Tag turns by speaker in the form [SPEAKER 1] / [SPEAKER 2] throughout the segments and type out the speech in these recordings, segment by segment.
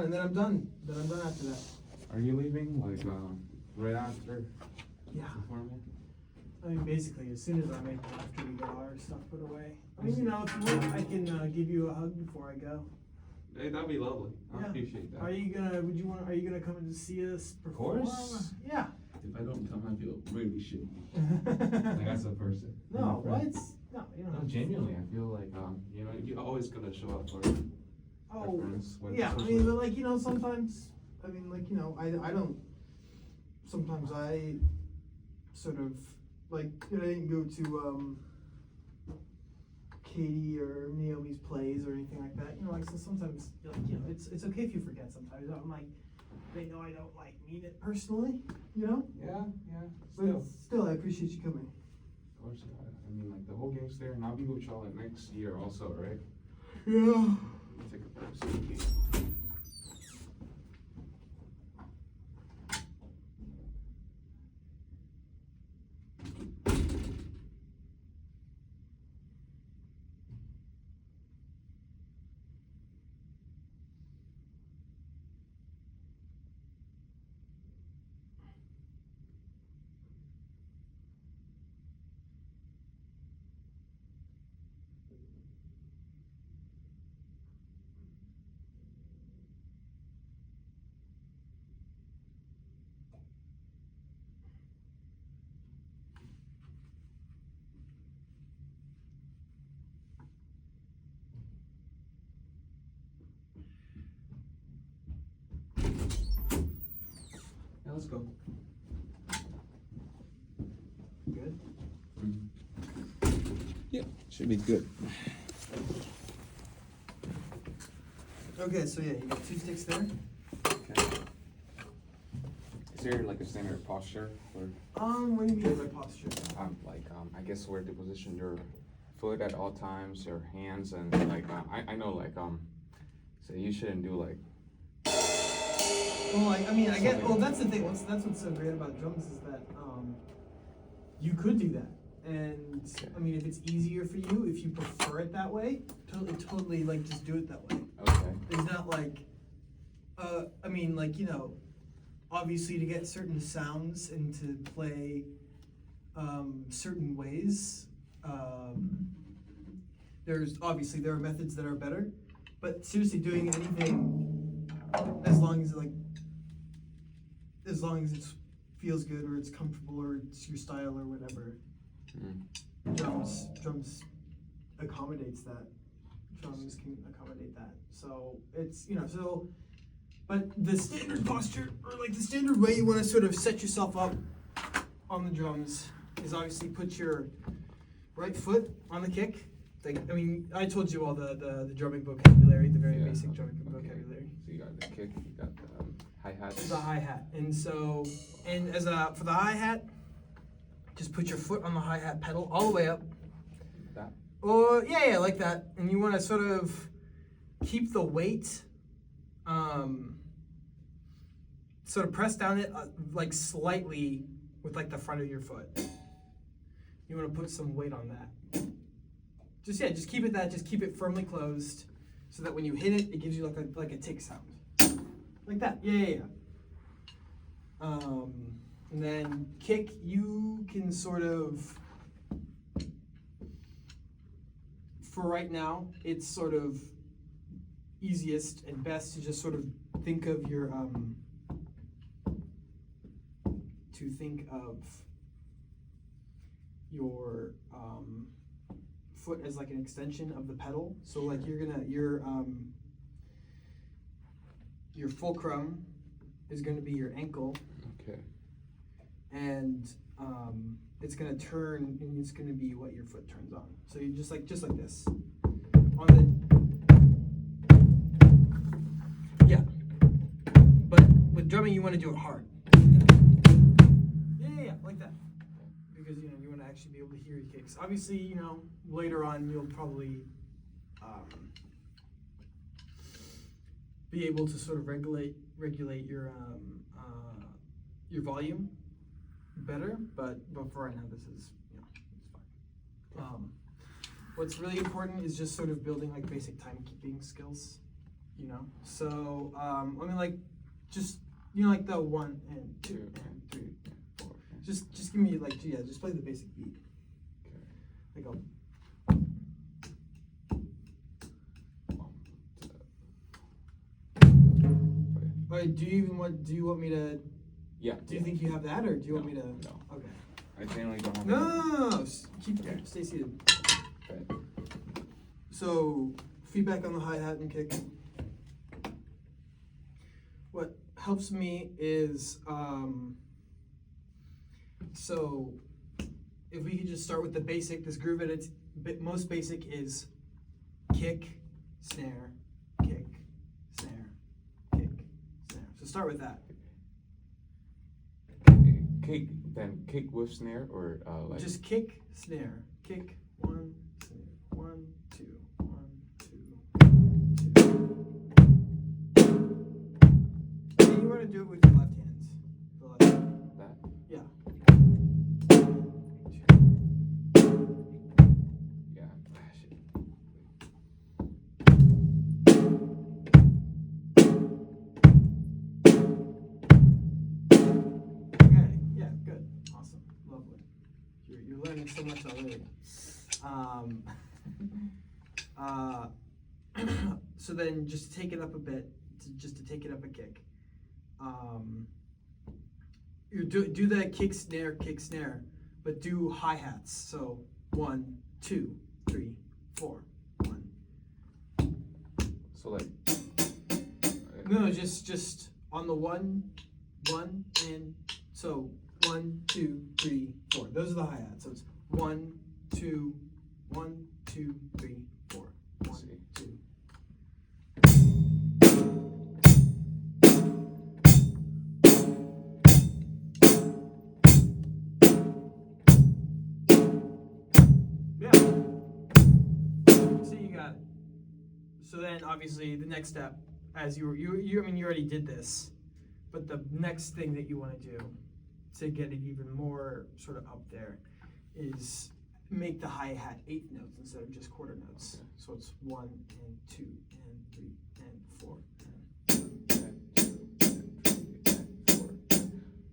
[SPEAKER 1] And then I'm done. After that.
[SPEAKER 2] Are you leaving like right after?
[SPEAKER 1] Yeah.
[SPEAKER 2] Performing?
[SPEAKER 1] I mean, basically, as soon as I'm able, after we get all our stuff put away. I mean, if you want, I can give you a hug before I go.
[SPEAKER 2] Hey, that'd be lovely. I appreciate that.
[SPEAKER 1] Are you gonna come in to see us perform?
[SPEAKER 2] Of course.
[SPEAKER 1] Yeah.
[SPEAKER 2] If I don't come, I feel really shitty. Like as a person.
[SPEAKER 1] No, what? No, you know.
[SPEAKER 2] No, genuinely, I feel like you're always gonna show up for.
[SPEAKER 1] Oh,
[SPEAKER 2] friends,
[SPEAKER 1] yeah. I mean, but like sometimes. I mean, like I don't. Sometimes I sort of like I didn't go to Katie or Naomi's plays or anything like that. Like so sometimes like it's okay if you forget. Sometimes I'm like they know I don't like mean it personally.
[SPEAKER 2] Yeah.
[SPEAKER 1] But still, I appreciate you coming.
[SPEAKER 2] Of course, I mean like the whole gang's there, and I'll be with y'all like next year also, right?
[SPEAKER 1] Yeah.
[SPEAKER 2] Take a person. Yeah, let's go.
[SPEAKER 1] Good.
[SPEAKER 2] Yeah, should be good.
[SPEAKER 1] Okay, so yeah, you got 2 sticks there.
[SPEAKER 2] Okay. Is there like a standard posture for?
[SPEAKER 1] What do you mean by posture?
[SPEAKER 2] I guess where to position your foot at all times, your hands, and like I know like so you shouldn't do like.
[SPEAKER 1] Well, I mean, I get. Well, that's the thing. That's what's so great about drums is that you could do that, and I mean, if it's easier for you, if you prefer it that way, totally like just do it that way.
[SPEAKER 2] Okay.
[SPEAKER 1] It's not like, I mean, like obviously to get certain sounds and to play certain ways, there are methods that are better, but seriously, doing anything as long as it feels good or it's comfortable or it's your style or whatever. Drums accommodates that. Drums can accommodate that. So it's but the standard posture or like the standard way you want to sort of set yourself up on the drums is obviously put your right foot on the kick. Like I mean, I told you all the drumming vocabulary, the very basic drumming vocabulary.
[SPEAKER 2] So you got the kick, you got the hi-hat.
[SPEAKER 1] The hi-hat. And for the hi-hat, just put your foot on the hi-hat pedal all the way up.
[SPEAKER 2] That?
[SPEAKER 1] Or yeah, like that. And you want to sort of keep the weight, sort of press down it like slightly with like the front of your foot. You want to put some weight on that. Just keep it firmly closed, so that when you hit it, it gives you like a tick sound. Like that, yeah. And then kick, you can sort of, for right now, it's sort of easiest and best to just sort of think of your, foot as like an extension of the pedal. So like your fulcrum is going to be your ankle.
[SPEAKER 2] Okay.
[SPEAKER 1] And it's going to turn, and it's going to be what your foot turns on. So you just like this. Yeah. But with drumming, you want to do it hard. Yeah, like that. Because you want to actually be able to hear your kicks. Obviously, later on you'll probably be able to sort of regulate your volume better, but for right now this is it's fine. What's really important is just sort of building like basic timekeeping skills. you know. So I mean, like, just you know, like the 1 and 2
[SPEAKER 2] 2
[SPEAKER 1] and 3.
[SPEAKER 2] and 4.
[SPEAKER 1] Just give me like yeah, just play the basic beat.
[SPEAKER 2] Okay.
[SPEAKER 1] Like a
[SPEAKER 2] 1, 2.
[SPEAKER 1] Wait, do you want me to?
[SPEAKER 2] Yeah.
[SPEAKER 1] Do you think you have that, or do you want me to?
[SPEAKER 2] No.
[SPEAKER 1] Okay.
[SPEAKER 2] I generally don't have.
[SPEAKER 1] No. Keep
[SPEAKER 2] Okay.
[SPEAKER 1] stay seated.
[SPEAKER 2] Okay.
[SPEAKER 1] So feedback on the hi-hat and kick. What helps me is so if we could just start with the basic, this groove at its most basic is kick, snare, kick, snare, kick, snare. So start with that.
[SPEAKER 2] Kick with snare or like.
[SPEAKER 1] Just kick, snare, kick, 1, snare, 1, 2, 1, 2, 2. And you want to do it with your left hands. The left hand.
[SPEAKER 2] That.
[SPEAKER 1] Yeah.
[SPEAKER 2] Yeah. Shit.
[SPEAKER 1] Okay. Yeah. Good. Awesome. Lovely. You're learning so much already. So then just take it up a bit, just to take it up a kick. You do the kick snare, but do hi-hats. So 1, 2, 3, 4, 1.
[SPEAKER 2] So like.
[SPEAKER 1] No, just on the 1, and so 1, 2, 3, 4. Those are the hi-hats. So it's 1, 2, 1, 2, 3, 4. 1, 2. Yeah. So you got it. So then obviously the next step, as you I mean you already did this, but the next thing that you want to do to get it even more sort of up there is make the hi-hat 8 notes instead of just quarter notes.
[SPEAKER 2] Okay.
[SPEAKER 1] So it's 1 and 2 and 3 and 4.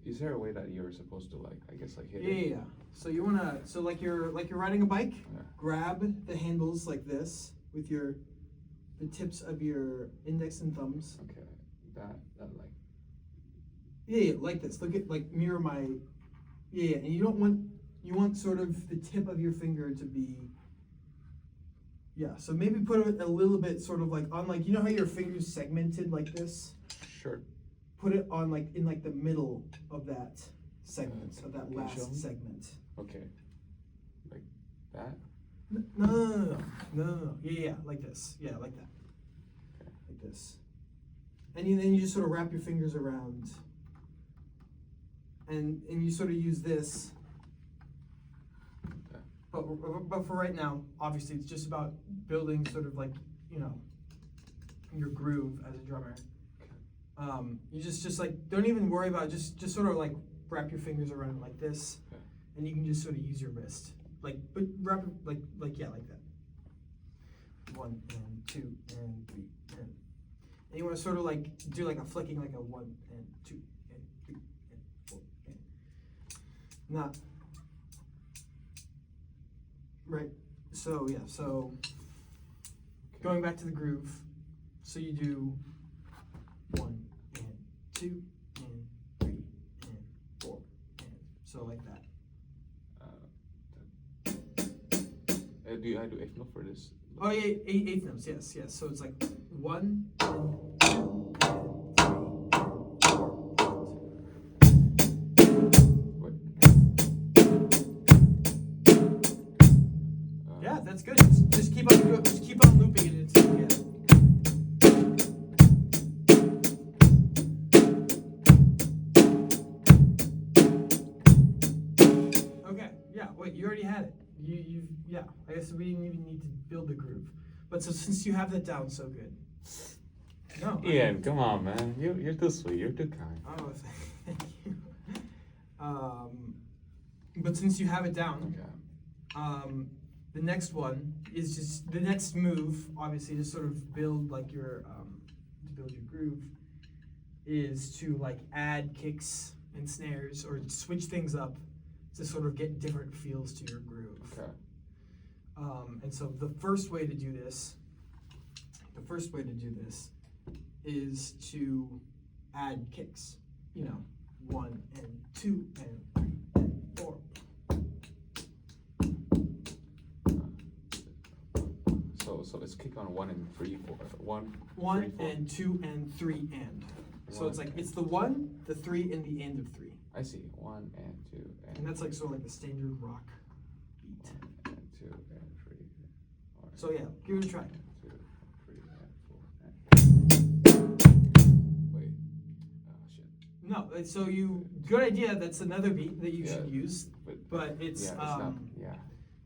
[SPEAKER 2] Is there a way that you're supposed to like, I guess like hit
[SPEAKER 1] Yeah,
[SPEAKER 2] it?
[SPEAKER 1] yeah. So you wanna, so like you're riding a bike,
[SPEAKER 2] Yeah.
[SPEAKER 1] grab the handles like this with the tips of your index and thumbs.
[SPEAKER 2] Okay. That like.
[SPEAKER 1] Yeah, like this. Look at like mirror my. Yeah, and you want sort of the tip of your finger to be. Yeah, so maybe put it a little bit sort of like on like, you know how your finger's segmented like this?
[SPEAKER 2] Sure.
[SPEAKER 1] Put it on like in like the middle of that segment, of that
[SPEAKER 2] Okay, show me.
[SPEAKER 1] last segment.
[SPEAKER 2] Okay. Like that.
[SPEAKER 1] No. Yeah, like this. Yeah, like that.
[SPEAKER 2] Okay.
[SPEAKER 1] Like this. And then you just sort of wrap your fingers around. And you sort of use this.
[SPEAKER 2] Okay.
[SPEAKER 1] But for right now, obviously, it's just about building sort of like, you know, your groove as a drummer. You just like, don't even worry about it. Just sort of like wrap your fingers around it like this.
[SPEAKER 2] Okay.
[SPEAKER 1] And you can just sort of use your wrist. Like, but wrap it like yeah, like that. 1 and 2 and 3 and you want to sort of like do like a flicking, like a 1 and 2 and 3 and 4 and not right. So yeah, so going back to the groove, so you do 1 and 2 and 3 and 4 and so like that.
[SPEAKER 2] Do I do 8 note for this?
[SPEAKER 1] Oh yeah, eighth notes. Yes. So it's like 1 and 2 and 3 and 4.
[SPEAKER 2] What?
[SPEAKER 1] Yeah, that's good. Just keep on looping it until you get it. Okay. Yeah. Wait. You already had it. Yeah. I guess we didn't even need to build the groove. But so since you have that down so good. No.
[SPEAKER 2] Ian, come on, man. You're too sweet. You're too kind.
[SPEAKER 1] Oh, thank you. But since you have it down,
[SPEAKER 2] Okay.
[SPEAKER 1] the next one is just the next move. Obviously, to sort of build like your build your groove is to like add kicks and snares or switch things up to sort of get different feels to your groove.
[SPEAKER 2] Okay.
[SPEAKER 1] And so the first way to do this is to add kicks. You know, 1 and 2 and 3 and 4.
[SPEAKER 2] So it's kick on 1 and 3, 4. 1,
[SPEAKER 1] 1
[SPEAKER 2] 3, 4.
[SPEAKER 1] and 2 and 3 and. So
[SPEAKER 2] One
[SPEAKER 1] it's like it's the 1, the 3, and the end of 3.
[SPEAKER 2] I see. 1 and 2 and.
[SPEAKER 1] And that's like sort of like the standard rock beat.
[SPEAKER 2] 1 and 2 and 3. Four,
[SPEAKER 1] So yeah, give it a try.
[SPEAKER 2] 2, 3 and 4. Wait. Shit.
[SPEAKER 1] No, so good idea. That's another beat that you
[SPEAKER 2] Yeah,
[SPEAKER 1] should use, but it's
[SPEAKER 2] Yeah, it's not. Yeah.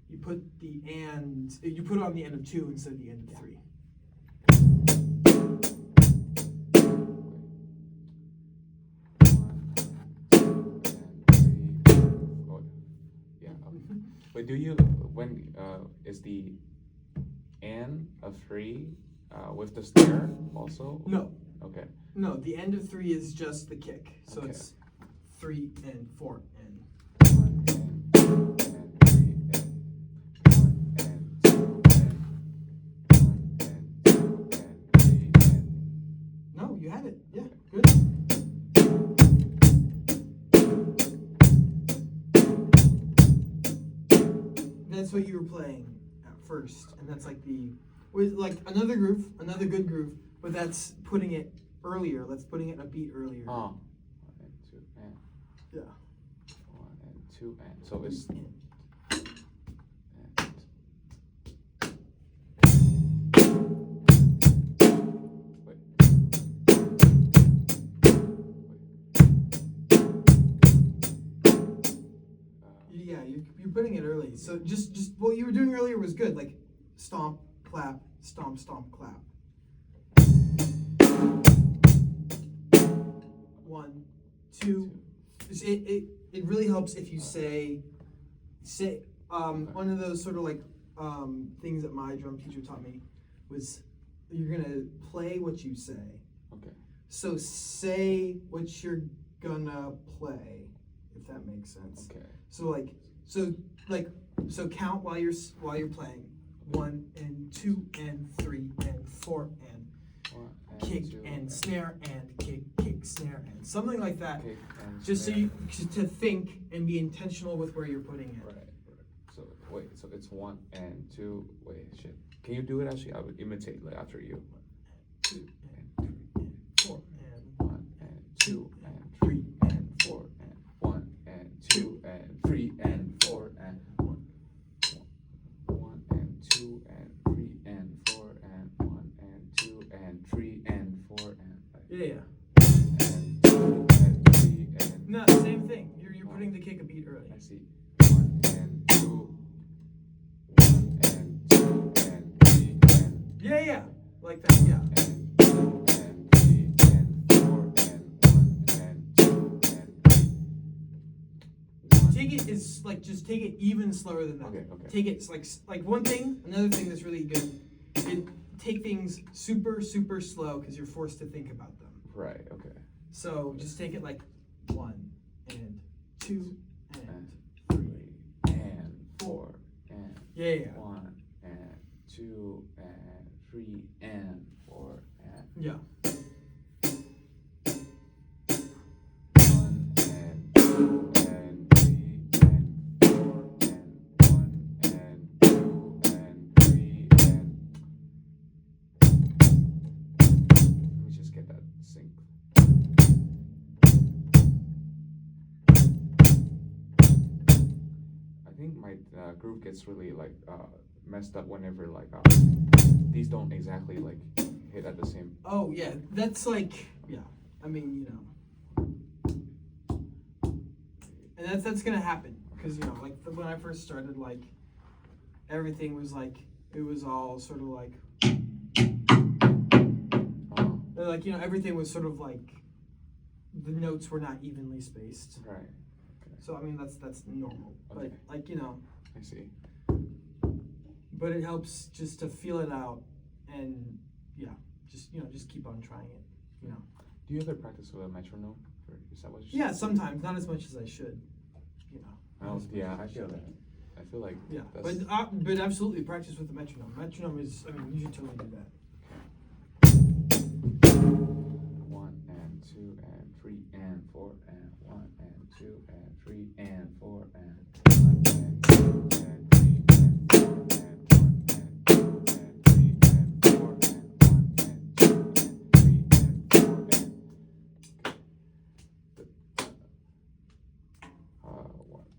[SPEAKER 1] you put you put it on the end of 2 instead of the end of 3.
[SPEAKER 2] But do you when is the end of 3 with the snare also?
[SPEAKER 1] No.
[SPEAKER 2] Okay.
[SPEAKER 1] No, the end of 3 is just the kick. So
[SPEAKER 2] Okay.
[SPEAKER 1] it's 3 and 4 and.
[SPEAKER 2] 1 and 2 and 3 and 1 and 2 and 1 and 2 and 3 and.
[SPEAKER 1] No, you had it. Yeah, good. That's what you were playing at first, and that's like with like another good groove, but that's putting it earlier. That's putting it a beat earlier.
[SPEAKER 2] 1 and 2 and.
[SPEAKER 1] Yeah.
[SPEAKER 2] 1 and 2 and. So it's. And. Wait.
[SPEAKER 1] Yeah, you're putting it early. So just what you were doing earlier was good. Like stomp, clap, stomp, stomp, clap. 1, 2. It really helps if you say one of those sort of like things that my drum teacher taught me was you're gonna play what you say.
[SPEAKER 2] Okay.
[SPEAKER 1] So say what you're gonna play, if that makes sense.
[SPEAKER 2] Okay.
[SPEAKER 1] So count while you're playing. 1 and 2 and 3 and 4 and
[SPEAKER 2] 1 and
[SPEAKER 1] kick
[SPEAKER 2] 2
[SPEAKER 1] and snare and kick snare and something like that.
[SPEAKER 2] kick and
[SPEAKER 1] Just so
[SPEAKER 2] snare.
[SPEAKER 1] to think and be intentional with where you're putting it.
[SPEAKER 2] Right. So wait. So it's 1 and 2. Wait. Shit. Can you do it actually? I would imitate like after you.
[SPEAKER 1] 2 and 3 and 4 and
[SPEAKER 2] 1 and 2 and 3 and 4 and 1 and 2 and 3 and 4 and 1 and 2 and 3 and 4 and 1 and 2 and 3 and 4 and
[SPEAKER 1] Yeah.
[SPEAKER 2] and 2 and 3 and.
[SPEAKER 1] No, same thing. You're putting the kick a beat early.
[SPEAKER 2] I see. 1 and 2. 1 and 2 and 3 and.
[SPEAKER 1] Yeah. Like that. Yeah.
[SPEAKER 2] And 2 and 3 and 4 and 1 and 2 and 1.
[SPEAKER 1] Take it is like just take it even slower than that.
[SPEAKER 2] Okay.
[SPEAKER 1] Take it like one thing. Another thing that's really good. Take things super slow because you're forced to think about them.
[SPEAKER 2] Right. Okay.
[SPEAKER 1] So just take it like 1 and 2 and
[SPEAKER 2] And
[SPEAKER 1] 3
[SPEAKER 2] and 4 and
[SPEAKER 1] Yeah.
[SPEAKER 2] 1 and 2 and 3 and 4 and
[SPEAKER 1] Yeah.
[SPEAKER 2] 1 and 2 and 3 and 4 and 1 and 2 and 3 and. Let me just get that sync. I think my groove gets really like messed up whenever like these don't exactly like hit at the same.
[SPEAKER 1] Oh yeah, that's like I mean and that's gonna happen because like when I first started like everything was like it was all sort of like everything was sort of like the notes were not evenly spaced.
[SPEAKER 2] Right. Okay.
[SPEAKER 1] So I mean that's normal,
[SPEAKER 2] Okay.
[SPEAKER 1] but like
[SPEAKER 2] I see.
[SPEAKER 1] but it helps just to feel it out and just keep on trying it. You know.
[SPEAKER 2] Do you ever practice with a metronome? Or is that what you
[SPEAKER 1] Yeah, sometimes, not as much as I should. You know.
[SPEAKER 2] Oh,
[SPEAKER 1] not as much
[SPEAKER 2] yeah,
[SPEAKER 1] as
[SPEAKER 2] I feel
[SPEAKER 1] should.
[SPEAKER 2] that. I feel like
[SPEAKER 1] Yeah,
[SPEAKER 2] that's
[SPEAKER 1] but absolutely practice with the metronome. Metronome is, I mean, you should totally do that.
[SPEAKER 2] 1 and 2 and 3 and 4 and 1 and 2 and 3 and 4 and 1 and 2 and 3 and 4 and 1 and 2 and 3 and 4 and 1 and 2 and 3 and 4 and 1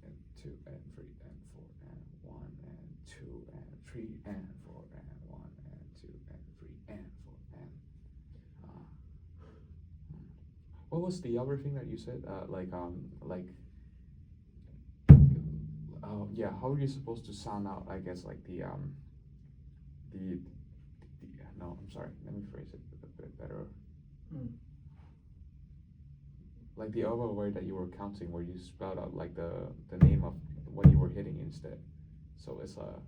[SPEAKER 2] and 2 and 3 and 4 and 1 and 2 and 3 and 4 and 1 and 2 and 3 and 4 and what was the other thing that you said? Yeah, how are you supposed to sound out? I guess like the no, I'm sorry. Let me phrase it a bit better. Like the other way that you were counting, where you spelled out like the name of what you were hitting instead. So it's a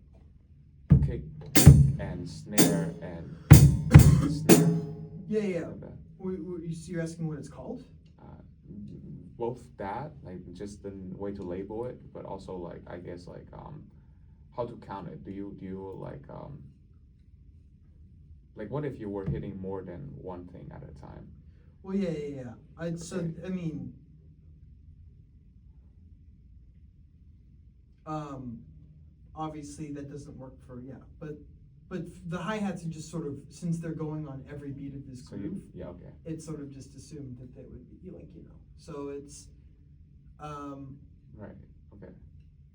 [SPEAKER 2] kick and snare and snare.
[SPEAKER 1] Yeah.
[SPEAKER 2] Like that.
[SPEAKER 1] You're asking what it's called?
[SPEAKER 2] Both that, like just the way to label it, but also like I guess like how to count it. Do you like what if you were hitting more than one thing at a time?
[SPEAKER 1] Well, yeah. I mean, obviously that doesn't work for but the hi-hats are just sort of, since they're going on every beat of this
[SPEAKER 2] So
[SPEAKER 1] groove,
[SPEAKER 2] yeah, okay.
[SPEAKER 1] it's sort of just assumed that they would be like, you know. So it's
[SPEAKER 2] Right. Okay.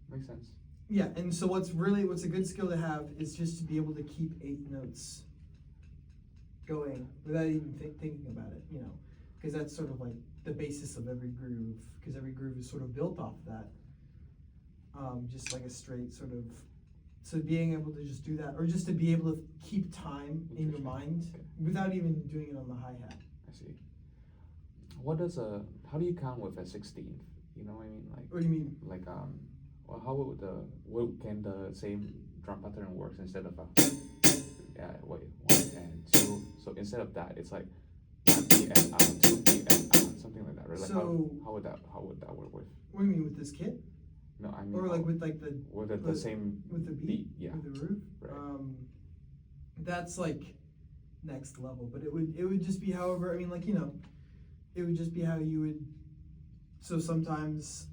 [SPEAKER 2] Makes sense.
[SPEAKER 1] yeah, and so what's a good skill to have is just to be able to keep 8 notes going without even thinking about it, you know, because that's sort of like the basis of every groove, because every groove is sort of built off that, just like a straight sort of, so being able to just do that, or just to be able to keep time in your mind without even doing it on the hi-hat.
[SPEAKER 2] I see. How do you count with a 16th? You know what I mean? Like,
[SPEAKER 1] What do you mean?
[SPEAKER 2] Like, well, how would can the same drum pattern works instead of a, yeah, wait, 1 and 2. So instead of that, it's like 1 E and 2 E and something like that, right? Like
[SPEAKER 1] So
[SPEAKER 2] how would that work with?
[SPEAKER 1] what do you mean with this kit?
[SPEAKER 2] No, I mean,
[SPEAKER 1] Or like with like
[SPEAKER 2] with the same
[SPEAKER 1] with the beat,
[SPEAKER 2] yeah,
[SPEAKER 1] with the groove.
[SPEAKER 2] right.
[SPEAKER 1] That's like next level, but it would just be however, I mean, like, you know, it would just be how you would. So sometimes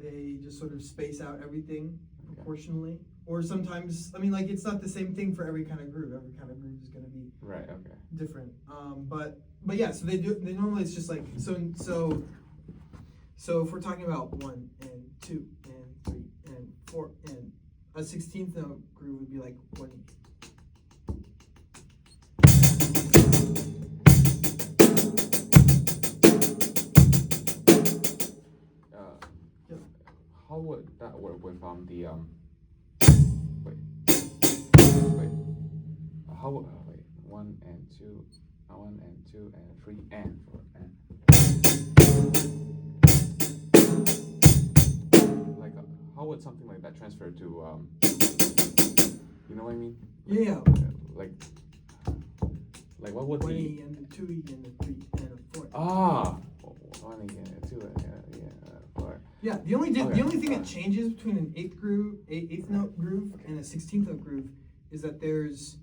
[SPEAKER 1] they just sort of space out everything proportionally, or sometimes, I mean, like, it's not the same thing for every kind of groove. Every kind of groove is going to be
[SPEAKER 2] Right. Okay.
[SPEAKER 1] different. But yeah, so they normally, it's just like so if we're talking about 1 and 2 and 3 and 4 and a 16th note groove would be like 1. Yeah.
[SPEAKER 2] How would that work with the wait how would wait 1 and 2 1 and 2 and 3 and 4 and like how would something like that transfer to you know what I mean?
[SPEAKER 1] Yeah.
[SPEAKER 2] Like what would
[SPEAKER 1] 1
[SPEAKER 2] the
[SPEAKER 1] E and a 2 E and a 3 and a 4.
[SPEAKER 2] 1 and 2 and 4.
[SPEAKER 1] Yeah, the only thing that
[SPEAKER 2] Okay.
[SPEAKER 1] changes between an eighth note groove and a 16th note groove is that there's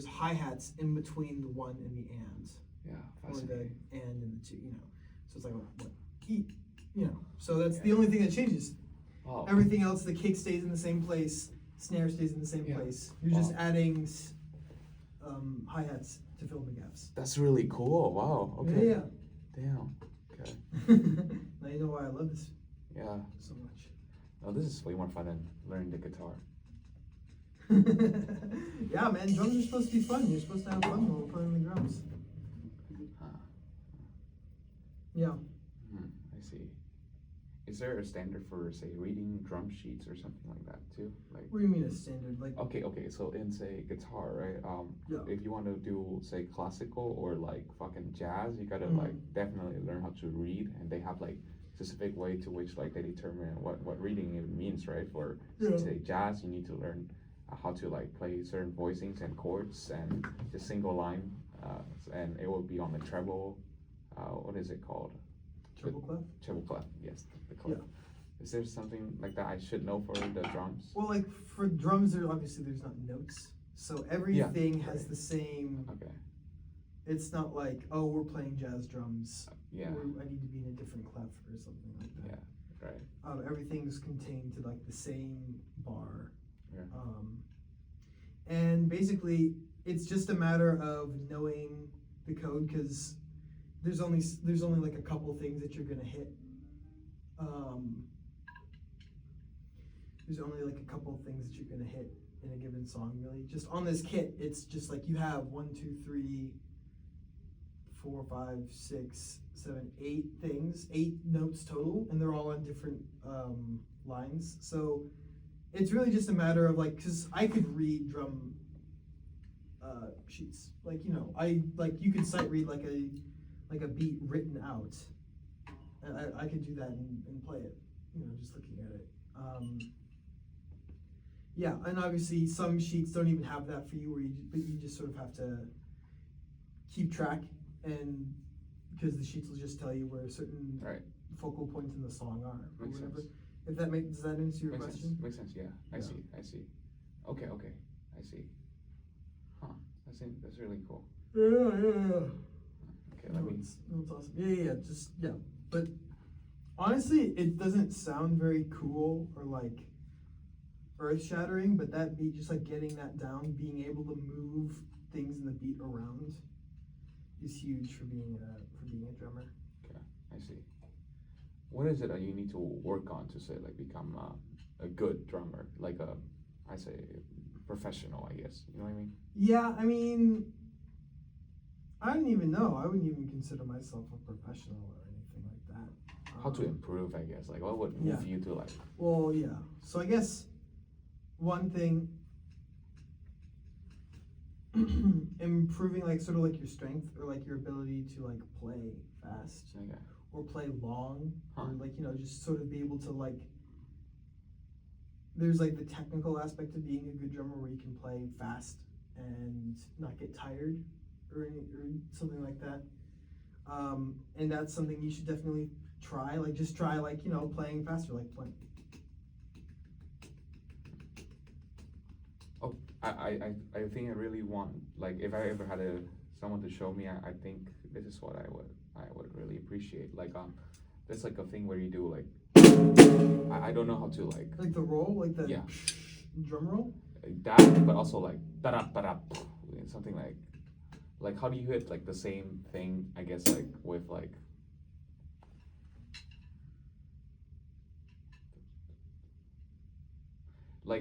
[SPEAKER 1] hi-hats in between the 1 and the and.
[SPEAKER 2] Yeah,
[SPEAKER 1] Or the
[SPEAKER 2] fascinating.
[SPEAKER 1] and the 2, you know. So it's like what E, you know. So that's the only thing that changes.
[SPEAKER 2] Oh.
[SPEAKER 1] Everything else, the kick stays in the same place, snare stays in the same
[SPEAKER 2] Yeah.
[SPEAKER 1] place. You're just
[SPEAKER 2] Wow.
[SPEAKER 1] adding hi-hats to fill the gaps.
[SPEAKER 2] That's really cool. Wow. Okay.
[SPEAKER 1] Yeah.
[SPEAKER 2] Damn. Okay.
[SPEAKER 1] Now you know why I love this
[SPEAKER 2] Yeah.
[SPEAKER 1] so much.
[SPEAKER 2] No, this is way more fun than learning the guitar.
[SPEAKER 1] Yeah, man, drums are supposed to be fun. You're supposed to have fun while playing the drums.
[SPEAKER 2] Huh.
[SPEAKER 1] Yeah.
[SPEAKER 2] I see. Is there a standard for, say, reading drum sheets or something like that too? Like,
[SPEAKER 1] What do you mean a standard? Like,
[SPEAKER 2] okay. So in, say, guitar, right?
[SPEAKER 1] Yeah.
[SPEAKER 2] If you want to do, say, classical or like fucking jazz, you gotta like definitely learn how to read, and they have like specific way to which like they determine what reading even means, right? For
[SPEAKER 1] Yeah.
[SPEAKER 2] say jazz, you need to learn how to like play certain voicings and chords and just single line, and it will be on the treble. What is it called?
[SPEAKER 1] Treble clef?
[SPEAKER 2] Treble clef. Yes, the clef.
[SPEAKER 1] Yeah.
[SPEAKER 2] Is there something like that I should know for the drums?
[SPEAKER 1] Well, like for drums, there's not notes, so everything has the same.
[SPEAKER 2] Okay.
[SPEAKER 1] It's not like, oh, we're playing jazz drums.
[SPEAKER 2] Yeah.
[SPEAKER 1] I need to be in a different clef or something like that.
[SPEAKER 2] Yeah. Right.
[SPEAKER 1] Everything's contained to like the same bar.
[SPEAKER 2] Yeah.
[SPEAKER 1] And basically, it's just a matter of knowing the code, because there's only like a couple things that you're gonna hit. There's only like a couple things that you're gonna hit in a given song, really. Just on this kit, it's just like you have 1, 2, 3, 4, 5, 6, 7, 8 things, 8 notes total, and they're all on different lines. So it's really just a matter of like, because I could read drum sheets, like, you know, you could sight read like a beat written out, and I could do that and play it, you know, just looking at it. Yeah, and obviously some sheets don't even have that for you, but you just sort of have to keep track, and because the sheets will just tell you where certain focal points in the song are, or
[SPEAKER 2] Makes
[SPEAKER 1] whatever.
[SPEAKER 2] sense.
[SPEAKER 1] If that does that answer your question?
[SPEAKER 2] Makes sense. Yeah, I see. Okay, I see. Huh? That's really cool.
[SPEAKER 1] Yeah.
[SPEAKER 2] Okay, let me.
[SPEAKER 1] It's awesome. Yeah. But honestly, it doesn't sound very cool or like earth-shattering. But that beat, just like getting that down, being able to move things in the beat around, is huge for being a drummer.
[SPEAKER 2] Okay, I see. What is it that you need to work on to say like become a good drummer, like I say professional, I guess. You know what I mean?
[SPEAKER 1] Yeah, I mean, I don't even know. I wouldn't even consider myself a professional or anything like that.
[SPEAKER 2] How to improve, I guess. Like what would move you to like?
[SPEAKER 1] Well, yeah. So I guess one thing, improving like sort of like your strength or like your ability to like play fast.
[SPEAKER 2] Okay.
[SPEAKER 1] Or play long, or like, you know, just sort of be able to like, there's like the technical aspect of being a good drummer where you can play fast and not get tired or something like that. And that's something you should definitely try. Like just try like, you know, playing faster, like playing.
[SPEAKER 2] Oh, I think I really want, like if I ever had someone to show me, I think this is what I would really appreciate. Like there's like a thing where you do like I don't know how to like
[SPEAKER 1] the roll, like the drum roll.
[SPEAKER 2] That, but also like da something like how do you hit like the same thing? I guess like with like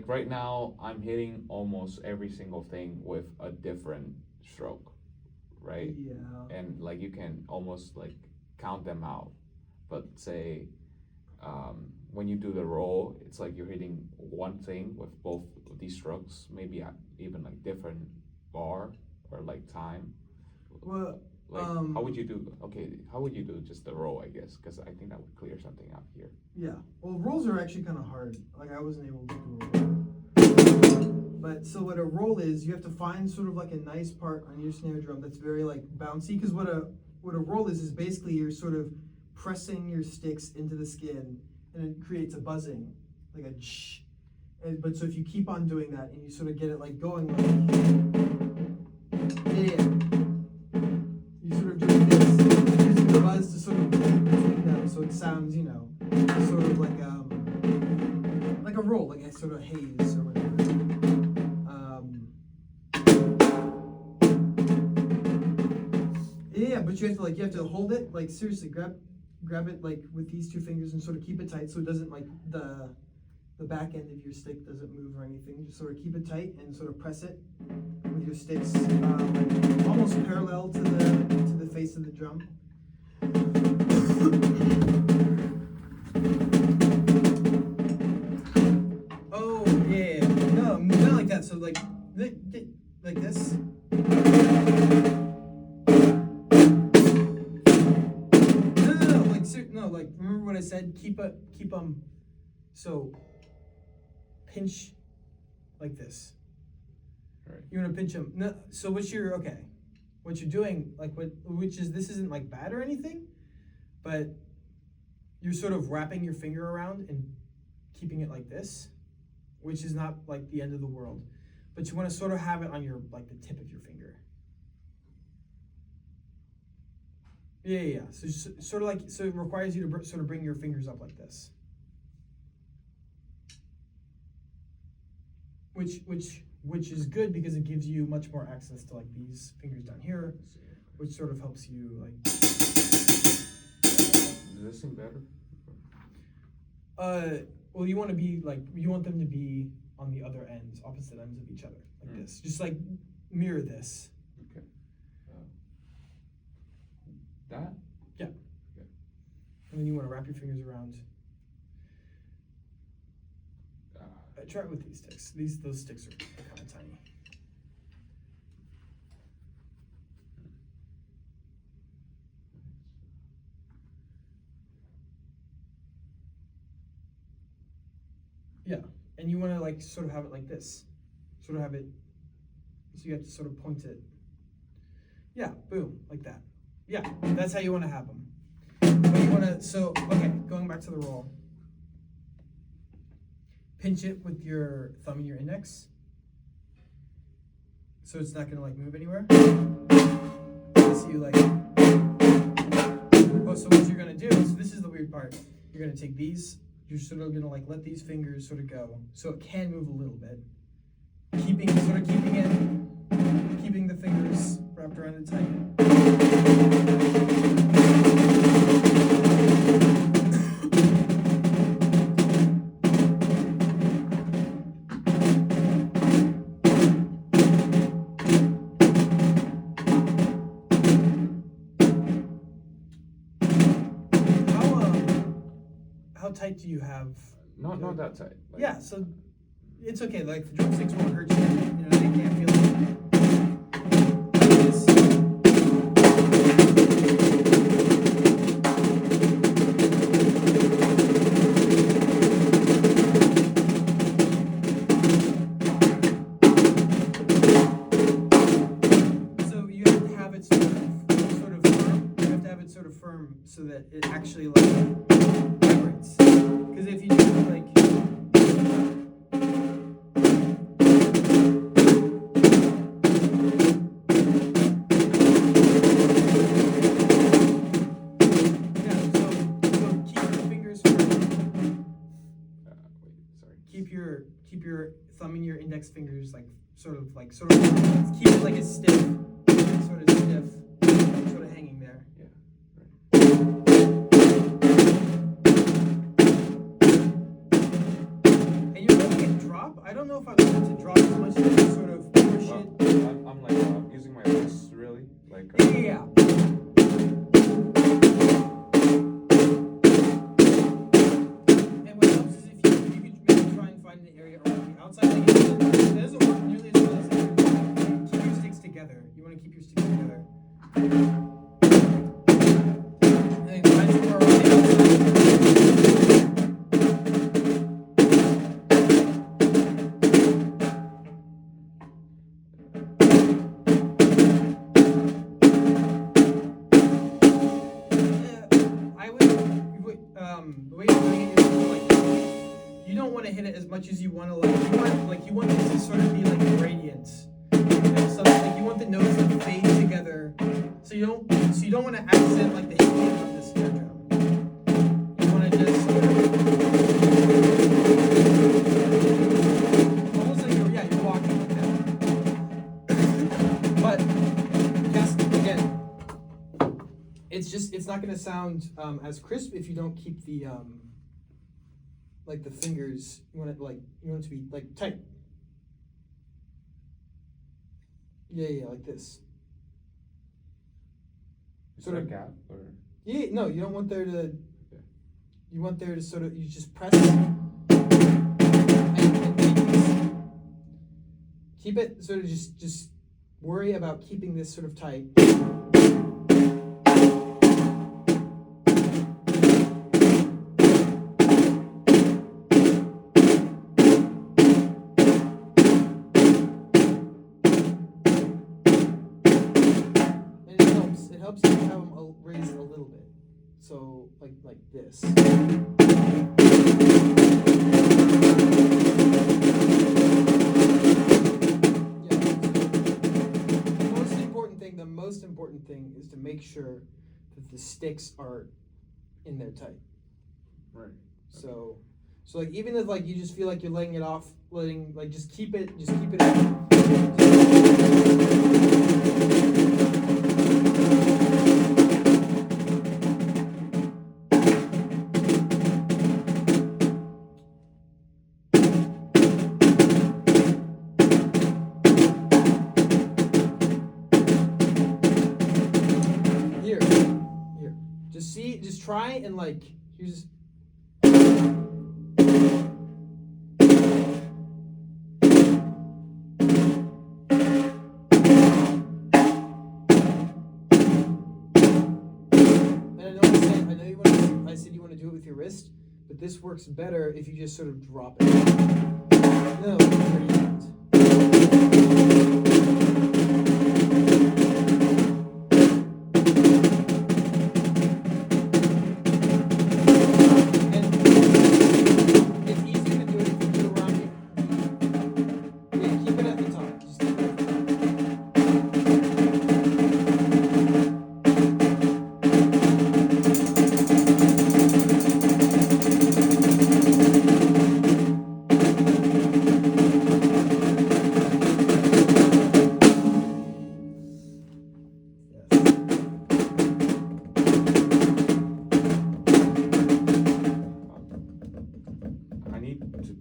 [SPEAKER 2] right now I'm hitting almost every single thing with a different stroke, right?
[SPEAKER 1] Yeah.
[SPEAKER 2] And like you can almost like count them out, but say when you do the roll, it's like you're hitting one thing with both of these strokes, maybe at even like different bar or like time.
[SPEAKER 1] Well,
[SPEAKER 2] like how would you do? Okay, how would you do just the roll? I guess because I think that would clear something up here.
[SPEAKER 1] Yeah. Well, rolls are actually kind of hard. Like I wasn't able to do a roll. But so what a roll is, you have to find sort of like a nice part on your snare drum that's very like bouncy. Because what a roll is basically you're sort of pressing your sticks into the skin, and it creates a buzzing, like a shh. But so if you keep on doing that and you sort of get it like going, like you sort of doing this, using the buzz to sort of between them, so it sounds, you know, sort of like a roll, like a sort of haze or whatever. Yeah, but you have to hold it, like seriously, grab it like with these two fingers and sort of keep it tight so it doesn't like the back end of your stick doesn't move or anything. Just sort of keep it tight and sort of press it with your sticks almost parallel to the face of the drum. Oh yeah, no, not like that. So like this. No, like remember what I said? Keep so pinch like this.
[SPEAKER 2] Right.
[SPEAKER 1] You want to pinch them. No, so what you're doing, like this isn't like bad or anything, but you're sort of wrapping your finger around and keeping it like this, which is not like the end of the world, but you want to sort of have it on your, like the tip of your finger. Yeah. So sort of like, so it requires you to sort of bring your fingers up like this. Which is good because it gives you much more access to like these fingers down here, which sort of helps you like.
[SPEAKER 2] Does this seem better?
[SPEAKER 1] Well, you want them to be on the other ends, opposite ends of each other, like this. Just like mirror this.
[SPEAKER 2] Okay. That?
[SPEAKER 1] Yeah.
[SPEAKER 2] Okay.
[SPEAKER 1] And then you want to wrap your fingers around. Try it with these sticks. Those sticks are kind of tiny. Yeah, and you want to like sort of have it like this. Sort of have it, so you have to sort of point it. Yeah, boom, like that. Yeah, that's how you want to have them. But you want to, okay, going back to the roll. Pinch it with your thumb and your index, so it's not gonna like move anywhere. So you like. Oh, so what you're gonna do? So this is the weird part. You're gonna take these. You're sort of gonna like let these fingers sort of go, so it can move a little bit. Keeping the fingers wrapped around it tight. How tight do you have?
[SPEAKER 2] Not that tight. Like,
[SPEAKER 1] yeah, so it's okay. Like the drumsticks won't hurt you. You know, they can't feel it. Like this. So you have to have it sort of firm. You have to have it sort of firm so that it actually like vibrates. Because if you do like. Keep your thumb and your index fingers like sort of keep it like a stiff, sort of hanging there.
[SPEAKER 2] Yeah. Right.
[SPEAKER 1] And you're letting it drop. I don't know if I want it to drop as much as you sort of push it.
[SPEAKER 2] I'm like using my wrists really, like.
[SPEAKER 1] Yeah. The way you're doing it is like you don't want to hit it as much as you want to you want this to sort of be like a gradient. So like you want the notes to fade together. So you don't want to accent like the hitting of the snare drum. You want to just almost like you're walking like that. But yes, again, it's not going to sound as crisp if you don't keep the like the fingers. You want it to be like tight. Yeah, like this.
[SPEAKER 2] Is there a gap or?
[SPEAKER 1] Yeah, no, you don't want there to.
[SPEAKER 2] Okay.
[SPEAKER 1] You want there to sort of, you just press and keep it sort of just worry about keeping this sort of tight. helps if you have them raised a little bit. So like this. The most important thing is to make sure that the sticks are in there tight.
[SPEAKER 2] Right.
[SPEAKER 1] So like even if like you just feel like you're letting it off, just keep it here. Just try and like use. I said you want to do it with your wrist, but this works better if you just sort of drop it. No,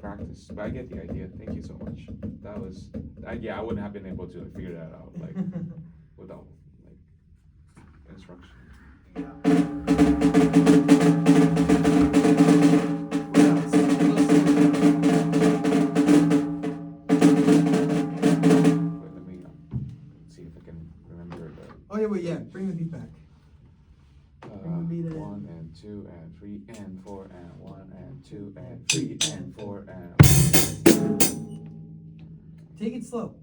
[SPEAKER 2] practice, but I get the idea. Thank you so much. That was, I wouldn't have been able to figure that out like without like instruction. Wait, let me see if I can remember the.
[SPEAKER 1] Oh yeah, bring the beat back.
[SPEAKER 2] 1 and 2 and 3 and 4 and 1 and 2 and 3 and 4 and.
[SPEAKER 1] Take it slow.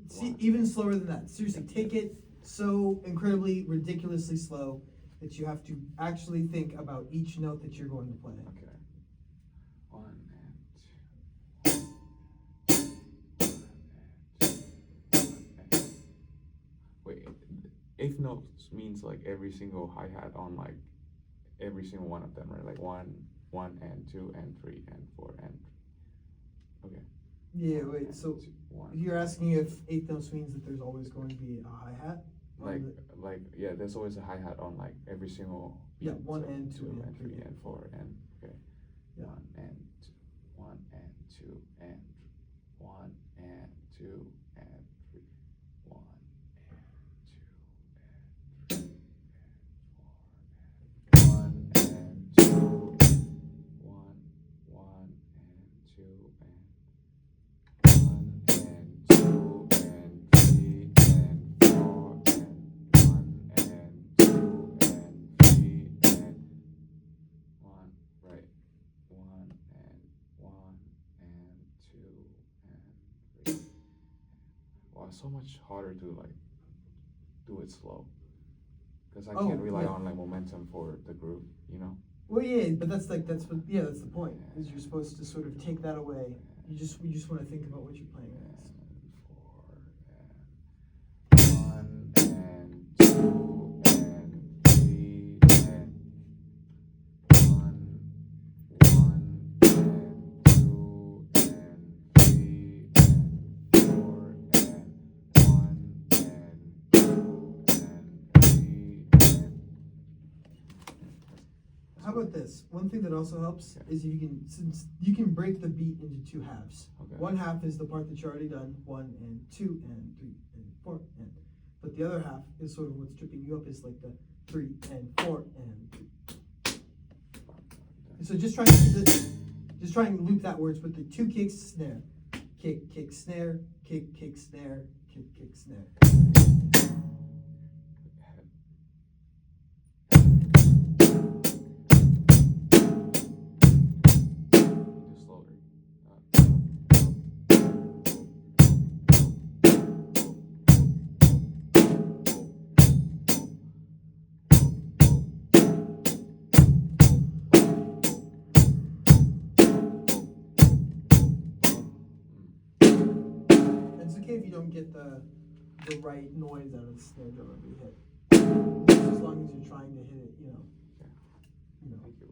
[SPEAKER 1] See, even slower than that. Seriously, take it so incredibly, ridiculously slow that you have to actually think about each note that you're going to play.
[SPEAKER 2] Okay. 1 and 2. Wait, eighth notes means like every single hi-hat on like every single one of them, right? Like 1 and 2 and 3 and 4 and. Okay.
[SPEAKER 1] Yeah, wait, so you're asking if eighth notes means that there's always going to be a hi-hat?
[SPEAKER 2] Yeah, there's always a hi-hat on like every single beat.
[SPEAKER 1] Yeah, 1 and 2
[SPEAKER 2] and 3 and 4 and okay.
[SPEAKER 1] Yeah.
[SPEAKER 2] 1 and 2 and 1 and 2 and 3. 1 and 2 and 3 and 4 and 1 and 2 1 and 2 and 3. Wow, it's so much harder to like do it slow because I can't rely on like momentum for the groove, you know.
[SPEAKER 1] Well, yeah, but that's the point. Is you're supposed to sort of take that away. You just want to think about what you're playing next.
[SPEAKER 2] 4 and 1 and 2 and 3 and 1 and 2 and 3 and 4 and 1 and 2 and 3 and.
[SPEAKER 1] How about this? One thing that also helps is if since you can break the beat into two halves.
[SPEAKER 2] Okay.
[SPEAKER 1] One half is the part that you already done, 1 and 2 and 3 and 4 and. But the other half is sort of what's tripping you up is like the 3 and 4 and 3. So just try to keep it. just try and loop that words with the 2 kicks, snare. Kick, kick, snare, kick, kick, snare, kick, kick, snare.
[SPEAKER 2] Just slowly.
[SPEAKER 1] It's okay if you don't get the right noise out of the snare drum every hit. Just as long as you're trying to hit it, you know.
[SPEAKER 2] Thank you.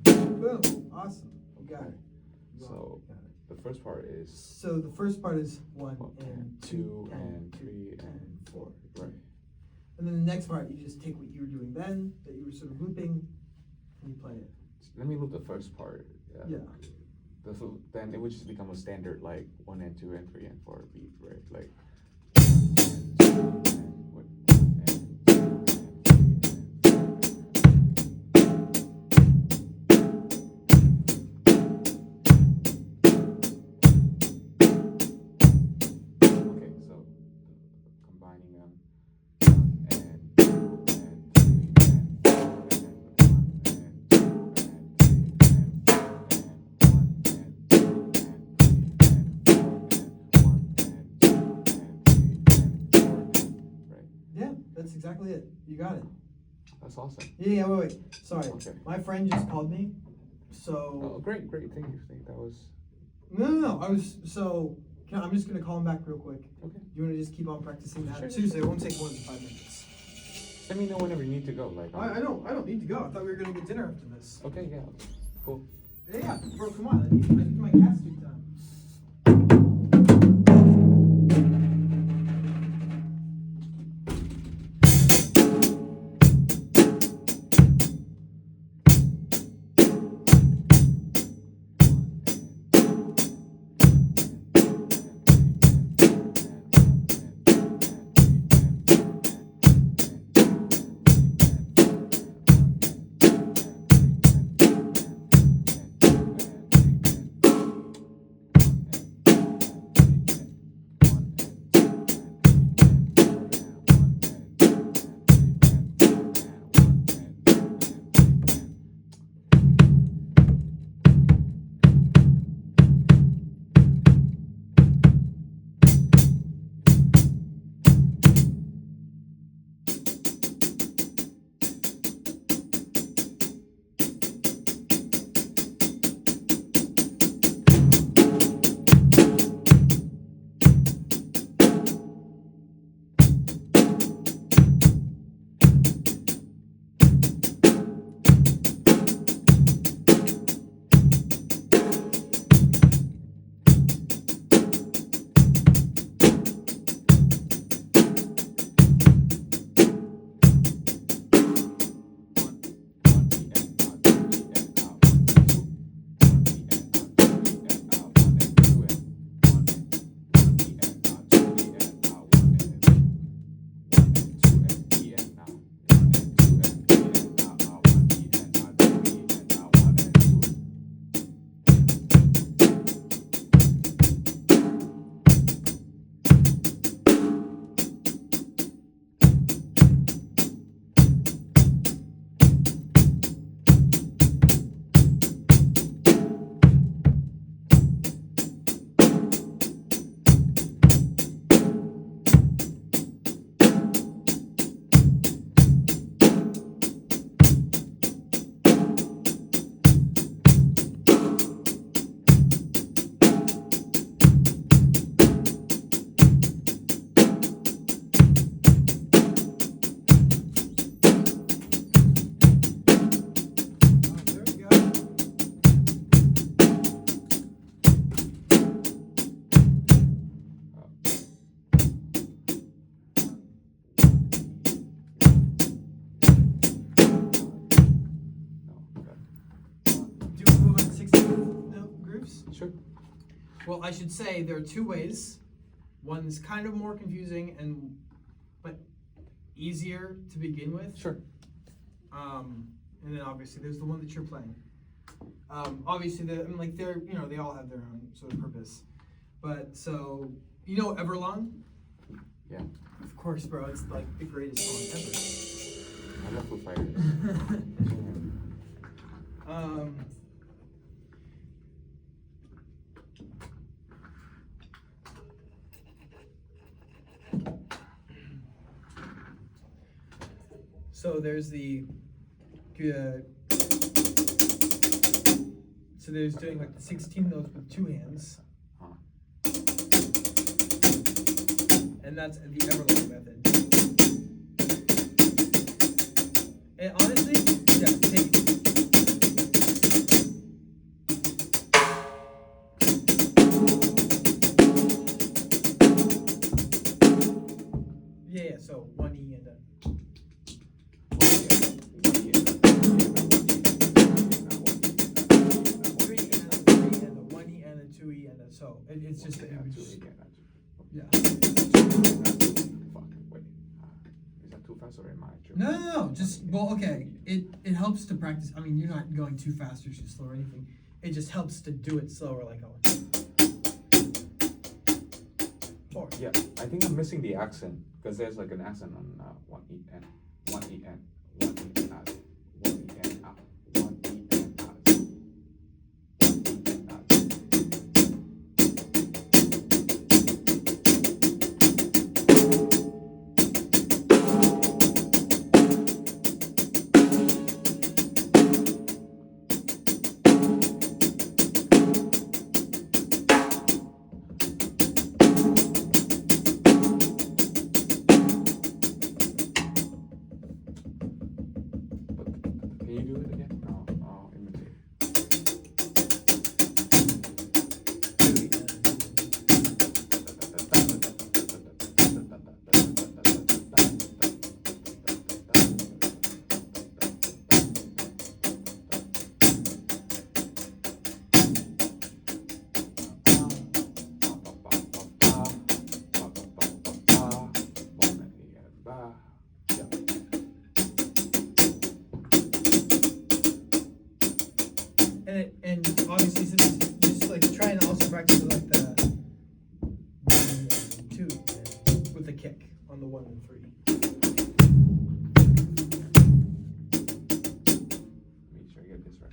[SPEAKER 1] Boom. Awesome. You got it.
[SPEAKER 2] So
[SPEAKER 1] You got it.
[SPEAKER 2] the first part is
[SPEAKER 1] So the first part is 1
[SPEAKER 2] 1
[SPEAKER 1] and 2
[SPEAKER 2] 2
[SPEAKER 1] and
[SPEAKER 2] and 3 and 4. Right.
[SPEAKER 1] And then the next part, you just take what you were doing then, that you were sort of looping, and you play it.
[SPEAKER 2] Let me loop the first part.
[SPEAKER 1] Yeah.
[SPEAKER 2] Then it would just become a standard like 1 and 2 and 3 and 4 beat, right? Like. Okay, so combining them. 1 and 2 and 3 and 4 and 1 and 2 and 3 and 4 and 1 and 2 and 3 and 4 and 1 and 2 and 3 and 4, right?
[SPEAKER 1] Yeah, that's exactly it. You got it.
[SPEAKER 2] That's awesome.
[SPEAKER 1] Yeah, wait. Sorry.
[SPEAKER 2] Okay.
[SPEAKER 1] My friend just called me. So.
[SPEAKER 2] Oh, great. Thank you. That was
[SPEAKER 1] No. I'm just going to call him back real quick.
[SPEAKER 2] okay.
[SPEAKER 1] Do you want to just keep on practicing that?
[SPEAKER 2] Sure.
[SPEAKER 1] Seriously, it won't take more than 5 minutes.
[SPEAKER 2] Let me know whenever you need to go. Like,
[SPEAKER 1] I don't need to go. I thought we were going to get dinner after this.
[SPEAKER 2] okay, yeah, cool.
[SPEAKER 1] Yeah, bro, come on. I need my cat suit done.
[SPEAKER 2] Sure.
[SPEAKER 1] Well, I should say there are two ways. One's kind of more confusing but easier to begin with.
[SPEAKER 2] Sure.
[SPEAKER 1] And then obviously there's the one that you're playing. Obviously, they're they all have their own sort of purpose. But so Everlong.
[SPEAKER 2] Yeah.
[SPEAKER 1] Of course, bro. It's like the greatest song
[SPEAKER 2] I love Foo Fighters.
[SPEAKER 1] ever. So there's so there's doing like the 16 notes with two hands. And that's the Everlong method. And honestly, yeah, take it. Yeah, so one E and a. So it's just yeah.
[SPEAKER 2] Fuck, wait. Is that too fast or am I?
[SPEAKER 1] No. Just okay. It helps to practice. I mean, you're not going too fast or too slow or anything. It just helps to do it slower, like four.
[SPEAKER 2] Yeah, I think I'm missing the accent because there's like an accent on one E and one E and one E and one E and one E and Can you do it again? No, I'll imitate.
[SPEAKER 1] And obviously, since just like try and also practice with like the 1 and 2 with the kick on the 1 and 3.
[SPEAKER 2] Make sure I get this right.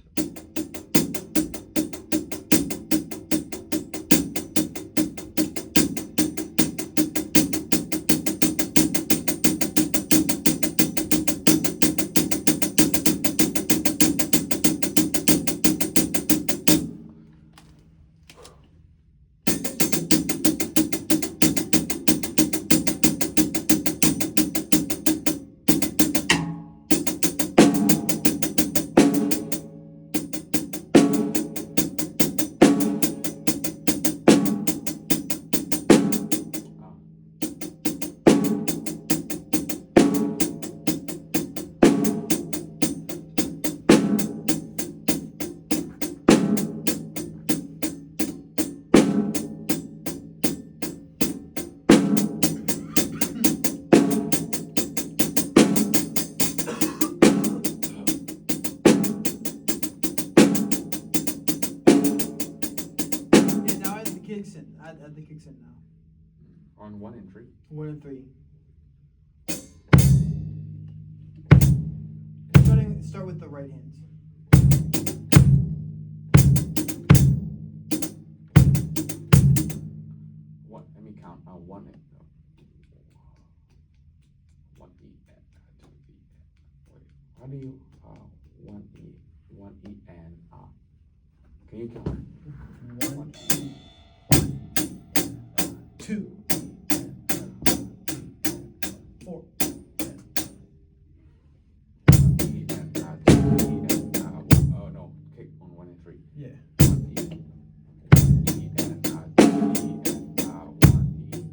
[SPEAKER 1] Add the kicks in now.
[SPEAKER 2] On 1 and 3.
[SPEAKER 1] 1 and 3. Start with the right hand.
[SPEAKER 2] What? Let me count. 1 and 1 E and 2 E. Wait, how do you 1 E and Can you count?
[SPEAKER 1] 1 E. 2, 4.
[SPEAKER 2] Oh no, kick on 1 and 3.
[SPEAKER 1] Yeah.
[SPEAKER 2] 1 E and 1 E.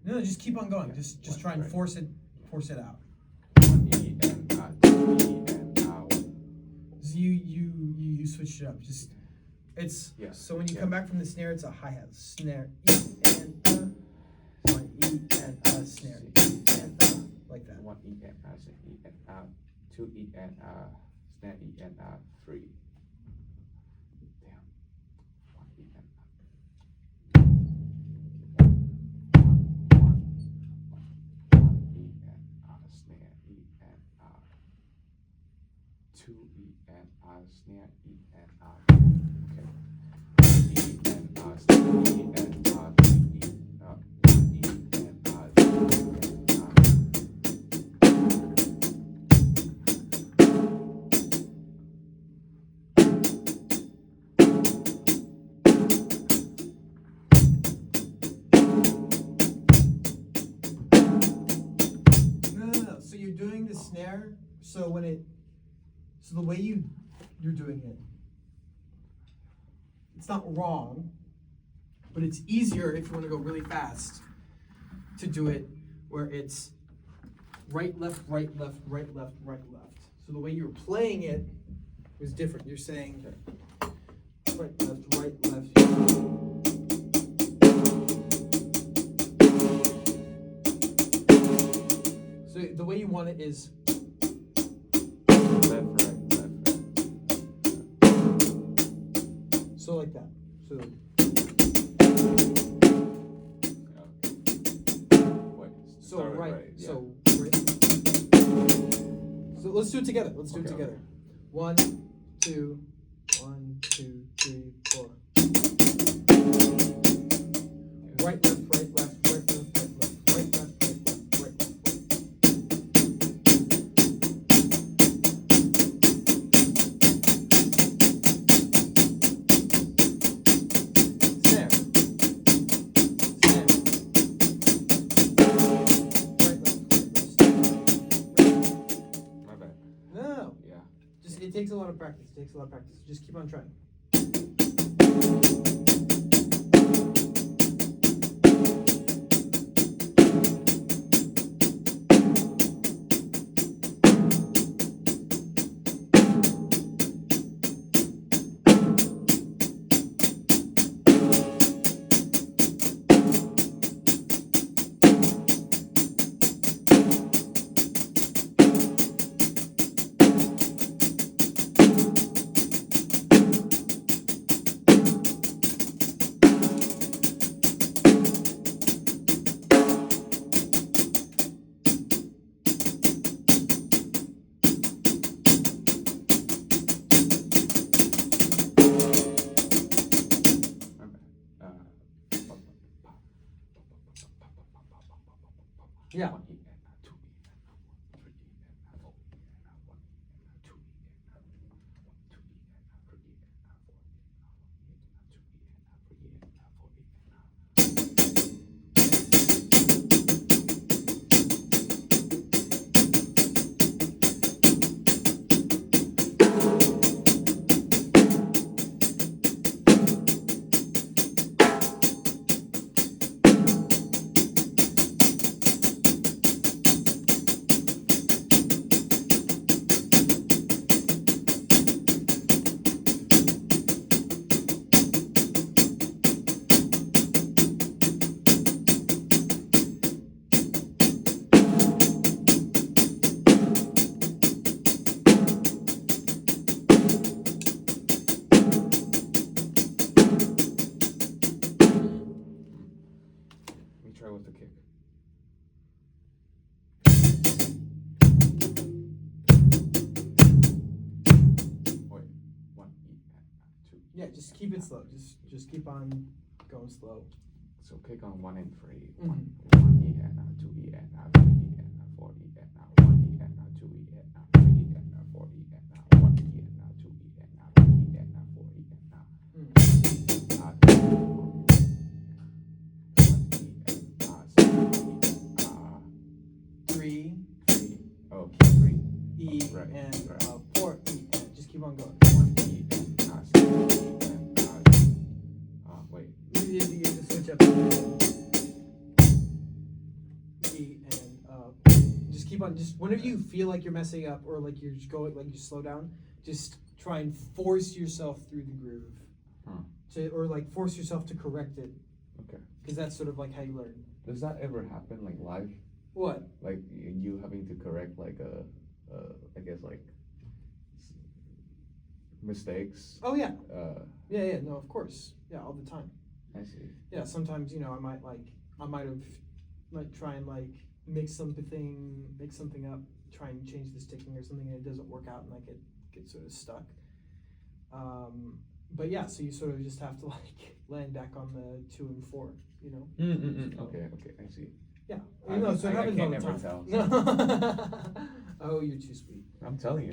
[SPEAKER 1] No, just keep on going. Just try and force it out.
[SPEAKER 2] 1 E and 2 E and
[SPEAKER 1] So you switched it up. Just It's
[SPEAKER 2] Yeah.
[SPEAKER 1] so when you
[SPEAKER 2] Yeah.
[SPEAKER 1] come back from the snare, it's a hi-hat. Snare, E and one E and snare, E and like that.
[SPEAKER 2] One E and snare E and two E and snare E and three. Damn. One E and snare E and two E and snare E and okay. E and snare E and three E E and
[SPEAKER 1] No. So you're doing the snare. So when so the way you're doing it, it's not wrong, but it's easier if you want to go really fast to do it where it's right, left, right, left, right, left, right, left. So the way you were playing it was different. You're saying right, left, right, left. So the way you want it is
[SPEAKER 2] left, right, left, right.
[SPEAKER 1] so like that. So
[SPEAKER 2] Wait,
[SPEAKER 1] so
[SPEAKER 2] start with
[SPEAKER 1] right.
[SPEAKER 2] yeah.
[SPEAKER 1] So right. So let's do it together. Let's do it
[SPEAKER 2] Okay,
[SPEAKER 1] together.
[SPEAKER 2] okay.
[SPEAKER 1] 1, 2, 1, 2, 3, 4. Right, left, right, left, right, left, right, left, right, left, right, left, right, left, right. Snare. Snare. Right, left, snare.
[SPEAKER 2] My bad.
[SPEAKER 1] No.
[SPEAKER 2] Yeah.
[SPEAKER 1] Just it takes a lot of practice. It takes a lot of practice. Just keep on trying.
[SPEAKER 2] My bad.
[SPEAKER 1] Yeah.
[SPEAKER 2] One E and two E and three E and four E and one E and two E and two E and three E and four E and two E and three E and four E Let me try with the kick. Wait, one E and two.
[SPEAKER 1] Yeah, just keep it slow. Just keep on going slow.
[SPEAKER 2] So kick on one and three.
[SPEAKER 1] Mhm.
[SPEAKER 2] One E and two E and three E and four E and one E and two E and three E and four E and one E and two E and three E and four E
[SPEAKER 1] Three,
[SPEAKER 2] oh, three.
[SPEAKER 1] E,
[SPEAKER 2] Right,
[SPEAKER 1] and
[SPEAKER 2] right.
[SPEAKER 1] 4, E, and just keep on going.
[SPEAKER 2] One E and wait.
[SPEAKER 1] You just switch up. E and just keep on. Just whenever you feel like you're messing up or like you're just going, like you slow down, just try and force yourself through the groove. or like force yourself to correct it,
[SPEAKER 2] Okay.
[SPEAKER 1] because that's sort of like how you learn.
[SPEAKER 2] Does that ever happen, like live?
[SPEAKER 1] What?
[SPEAKER 2] Like you having to correct like I guess like mistakes.
[SPEAKER 1] Oh yeah.
[SPEAKER 2] Uh,
[SPEAKER 1] Yeah, no, of course. Yeah, all the time.
[SPEAKER 2] I see.
[SPEAKER 1] Yeah, sometimes, I might have like try and like make something up, try and change the sticking or something, and it doesn't work out, and like it gets sort of stuck. But yeah, so you sort of just have to like land back on the 2 and 4,
[SPEAKER 2] Okay, I see.
[SPEAKER 1] Yeah,
[SPEAKER 2] I
[SPEAKER 1] so it happens
[SPEAKER 2] can't
[SPEAKER 1] all the
[SPEAKER 2] never
[SPEAKER 1] time.
[SPEAKER 2] tell.
[SPEAKER 1] No. Oh, you're too sweet.
[SPEAKER 2] I'm telling you.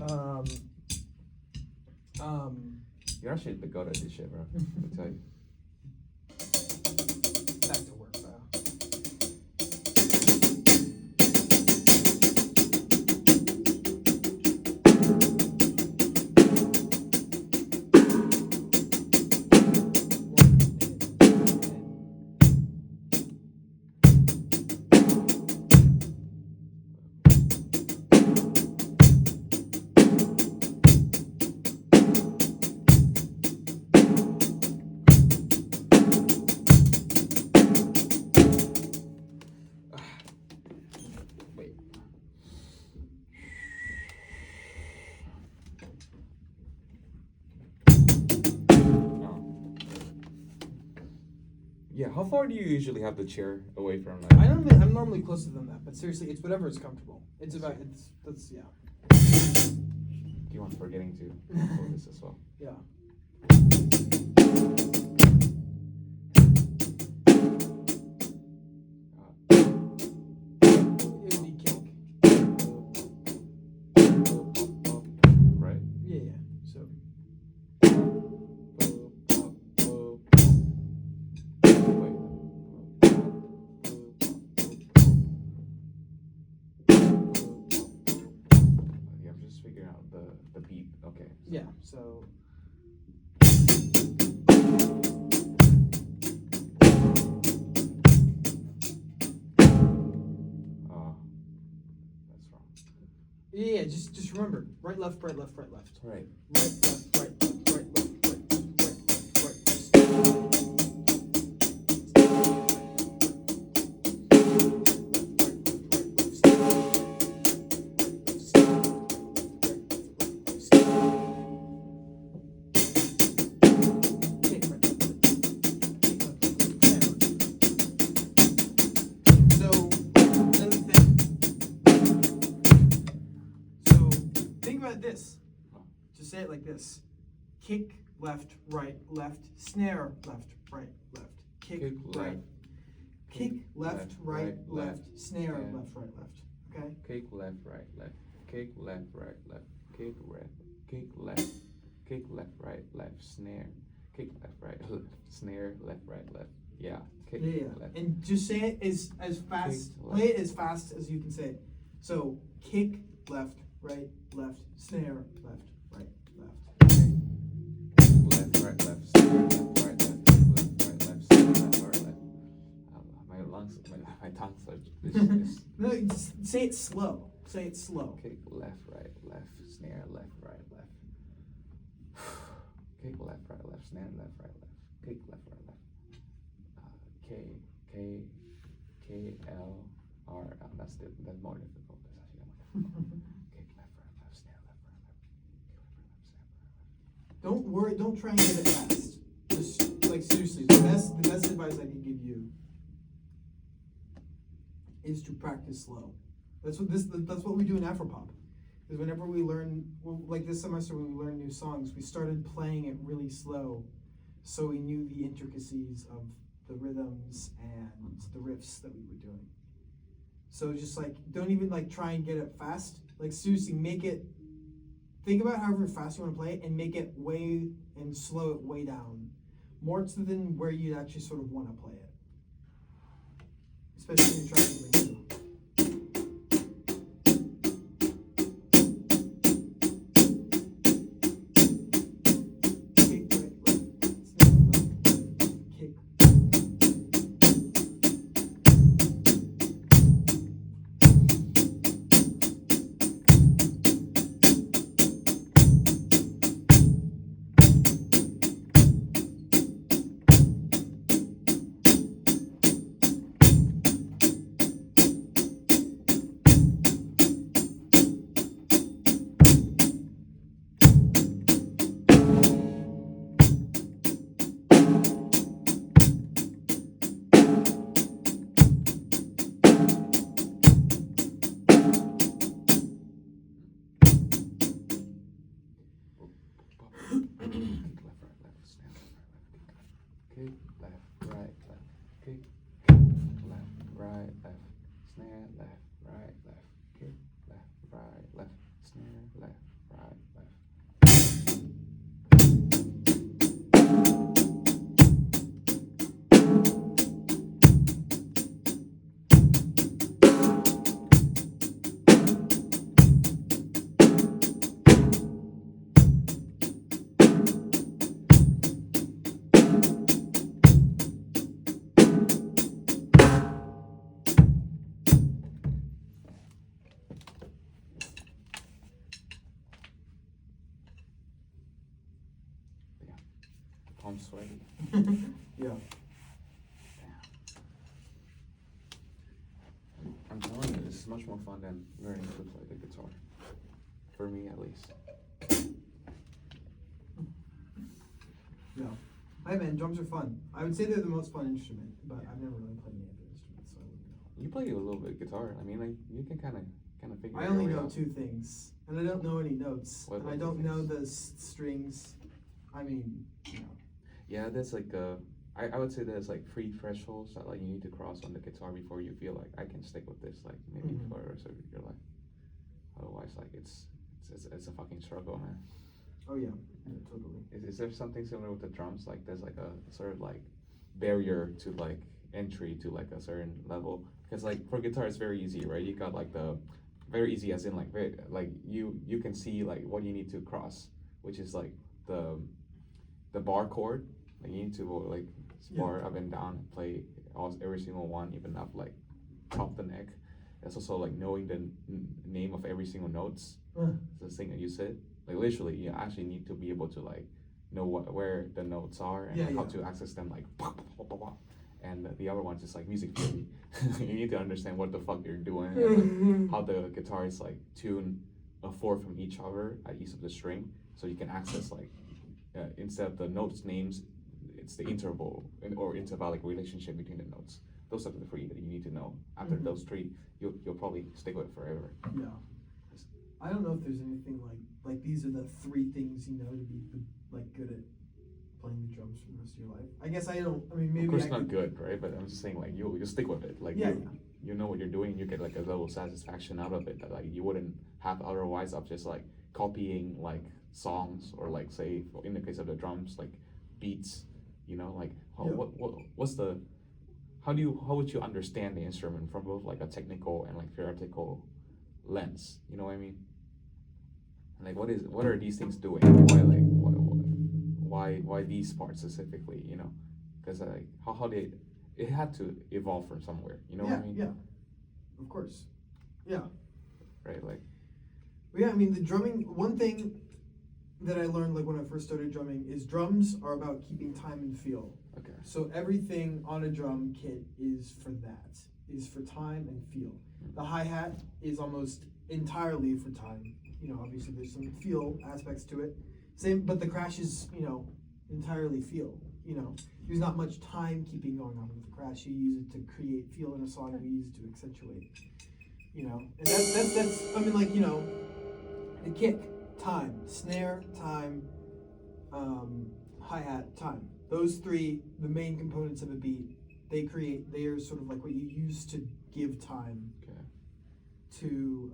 [SPEAKER 2] You're actually the god at this shit, bro. I'll tell you.
[SPEAKER 1] Back to work, bro.
[SPEAKER 2] Wait. Yeah, how far do you usually have the chair away from like?
[SPEAKER 1] I'm normally closer than that, but seriously, it's whatever is comfortable. That's yeah.
[SPEAKER 2] Do you want forgetting to hold this as well?
[SPEAKER 1] Yeah. It would be kick.
[SPEAKER 2] Right?
[SPEAKER 1] Yeah. So
[SPEAKER 2] Yeah, I'm just figuring out the beat. Okay.
[SPEAKER 1] yeah. So
[SPEAKER 2] that's wrong.
[SPEAKER 1] yeah. Just remember, right, left, right, left, right, left.
[SPEAKER 2] Right.
[SPEAKER 1] Right, left, right, left, right, left, right, left, right, this. Just say it like this. Kick, left, right, left, snare, left, right, left. Kick, right. Kick, left, right, left, snare, left, right, left. Okay?
[SPEAKER 2] Kick, left, right, left. Kick, left, right, left. Kick, right. Kick, left. Kick, left, right, left. Snare. Kick, left, right, left. Snare, left, right, left. Yeah. Kick, left.
[SPEAKER 1] And just say it as fast. Play it as fast as you can say it. So kick, left, right, left, snare, left, right, left. Okay?
[SPEAKER 2] Left, right, left, snare, left, right, left, left, right, left, snare, left, right, left. My lungs, my tongue's like
[SPEAKER 1] No, just say it slow. Say it slow.
[SPEAKER 2] Kick, left, right, left, snare, left, right, left. Kick, left, right, left, snare, left, right, left. Kick, left, right, left. K, L, R. That's more difficult. That's actually more difficult. Kick, left, right, left, snare, left, right, left.
[SPEAKER 1] Don't worry. Don't try and get it fast. Just like seriously, the best advice I can give you is to practice slow. That's what we do in Afropop. Because whenever we learn, like this semester when we learned new songs, we started playing it really slow, so we knew the intricacies of the rhythms and the riffs that we were doing. So just like, don't even like try and get it fast. Like seriously, think about however fast you want to play it and make it and slow it way down. More to than where you actually sort of want to play it. Especially when you're trying to bring it up.
[SPEAKER 2] right, left, kick, left, right, left, snare, left, right, left, kick, left, right, left, snare, left, right, left. Yeah, palms sweaty.
[SPEAKER 1] Yeah.
[SPEAKER 2] I'm telling you, this is much more fun than learning to play the guitar. For me, at least.
[SPEAKER 1] Yeah. Hey man, drums are fun. I would say they're the most fun instrument, but I've never really played any other instruments, so I wouldn't know.
[SPEAKER 2] You play a little bit guitar. I mean, like you can kind of figure.
[SPEAKER 1] I
[SPEAKER 2] your
[SPEAKER 1] only
[SPEAKER 2] way
[SPEAKER 1] know
[SPEAKER 2] out.
[SPEAKER 1] 2 things, and I don't know any notes,
[SPEAKER 2] What
[SPEAKER 1] and I
[SPEAKER 2] two
[SPEAKER 1] don't know
[SPEAKER 2] things?
[SPEAKER 1] the strings. I mean, you know.
[SPEAKER 2] Yeah, there's like I would say there's like 3 thresholds that like you need to cross on the guitar before you feel like I can stick with this like maybe
[SPEAKER 1] Mhm.
[SPEAKER 2] for the rest of your life. Otherwise, like it's a fucking struggle, man.
[SPEAKER 1] Oh yeah, totally.
[SPEAKER 2] Is there something similar with the drums? Like there's like a sort of like barrier to like entry to like a certain level? Because like for guitar it's very easy, right? You got like the very easy as in like very like you can see like what you need to cross, which is like the bar chord. Like you need to like bar up and down and play every single one, even up like top the neck. That's also like knowing the name of every single notes. The thing that you said. Like literally, you actually need to be able to like know where the notes are and how to access them. Like, and the other one's just like music theory. You need to understand what the fuck you're doing and like, how the guitars like tune a 4 from each other at each of the string, so you can access like instead of the notes names, it's the interval or intervallic relationship between the notes. Those are the 3 that you need to know. After those 3, you'll probably stick with it forever.
[SPEAKER 1] Yeah. I don't know if there's anything like these are the 3 things you know to be like good at playing the drums for the rest of your life. I guess I don't. I mean, maybe
[SPEAKER 2] of course
[SPEAKER 1] I
[SPEAKER 2] not
[SPEAKER 1] could,
[SPEAKER 2] good, right? But I'm just saying like you stick with it. Like you know what you're doing. You get like a level of satisfaction out of it that like you wouldn't have otherwise of just like copying like songs or like say in the case of the drums like beats. You know, like what's the how would you understand the instrument from both like a technical and like theoretical lens? You know what I mean? Like what are these things doing? Why these parts specifically? You know, because like how they it had to evolve from somewhere. You know what I mean?
[SPEAKER 1] Yeah, of course. Yeah.
[SPEAKER 2] Right. Like.
[SPEAKER 1] But yeah, I mean the drumming. One thing that I learned like when I first started drumming is drums are about keeping time and feel.
[SPEAKER 2] Okay.
[SPEAKER 1] So everything on a drum kit is for that. Is for time and feel. The hi-hat is almost entirely for time. You know, obviously there's some feel aspects to it. Same, but the crash is, you know, entirely feel. You know, there's not much time keeping going on with the crash. You use it to create feel in a song. You use it to accentuate. You know, and that's. I mean, like you know, the kick, time, snare, time, hi-hat, time. Those 3, the main components of a beat. They are sort of like what you use to give time to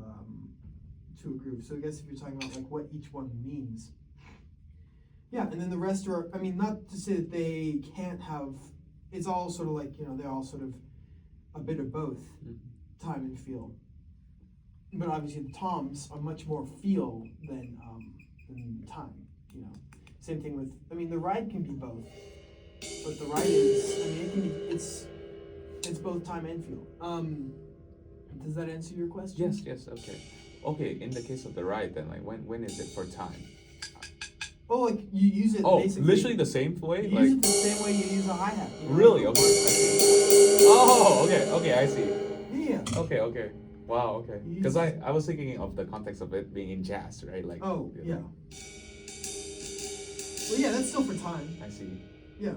[SPEAKER 1] a groove. So I guess if you're talking about like what each one means, yeah, and then the rest are. I mean, not to say that they can't have. It's all sort of like you know they're all sort of a bit of both, time and feel. But obviously the toms are much more feel than time. You know, same thing with. I mean, the ride can be both. But the ride is, I mean, it can be, it's both time and feel. Does that answer your question?
[SPEAKER 2] Yes, okay. Okay, in the case of the ride then, like when is it for time?
[SPEAKER 1] Oh, like you use it basically.
[SPEAKER 2] Literally the same way?
[SPEAKER 1] You use it the same way you use a hi-hat. You know?
[SPEAKER 2] Really? Okay, I see. Oh, okay, I see.
[SPEAKER 1] Yeah.
[SPEAKER 2] Okay. Wow, okay. Because I was thinking of the context of it being in jazz, right? Like.
[SPEAKER 1] Oh, yeah. Well, yeah, that's still for time.
[SPEAKER 2] I see.
[SPEAKER 1] Yeah.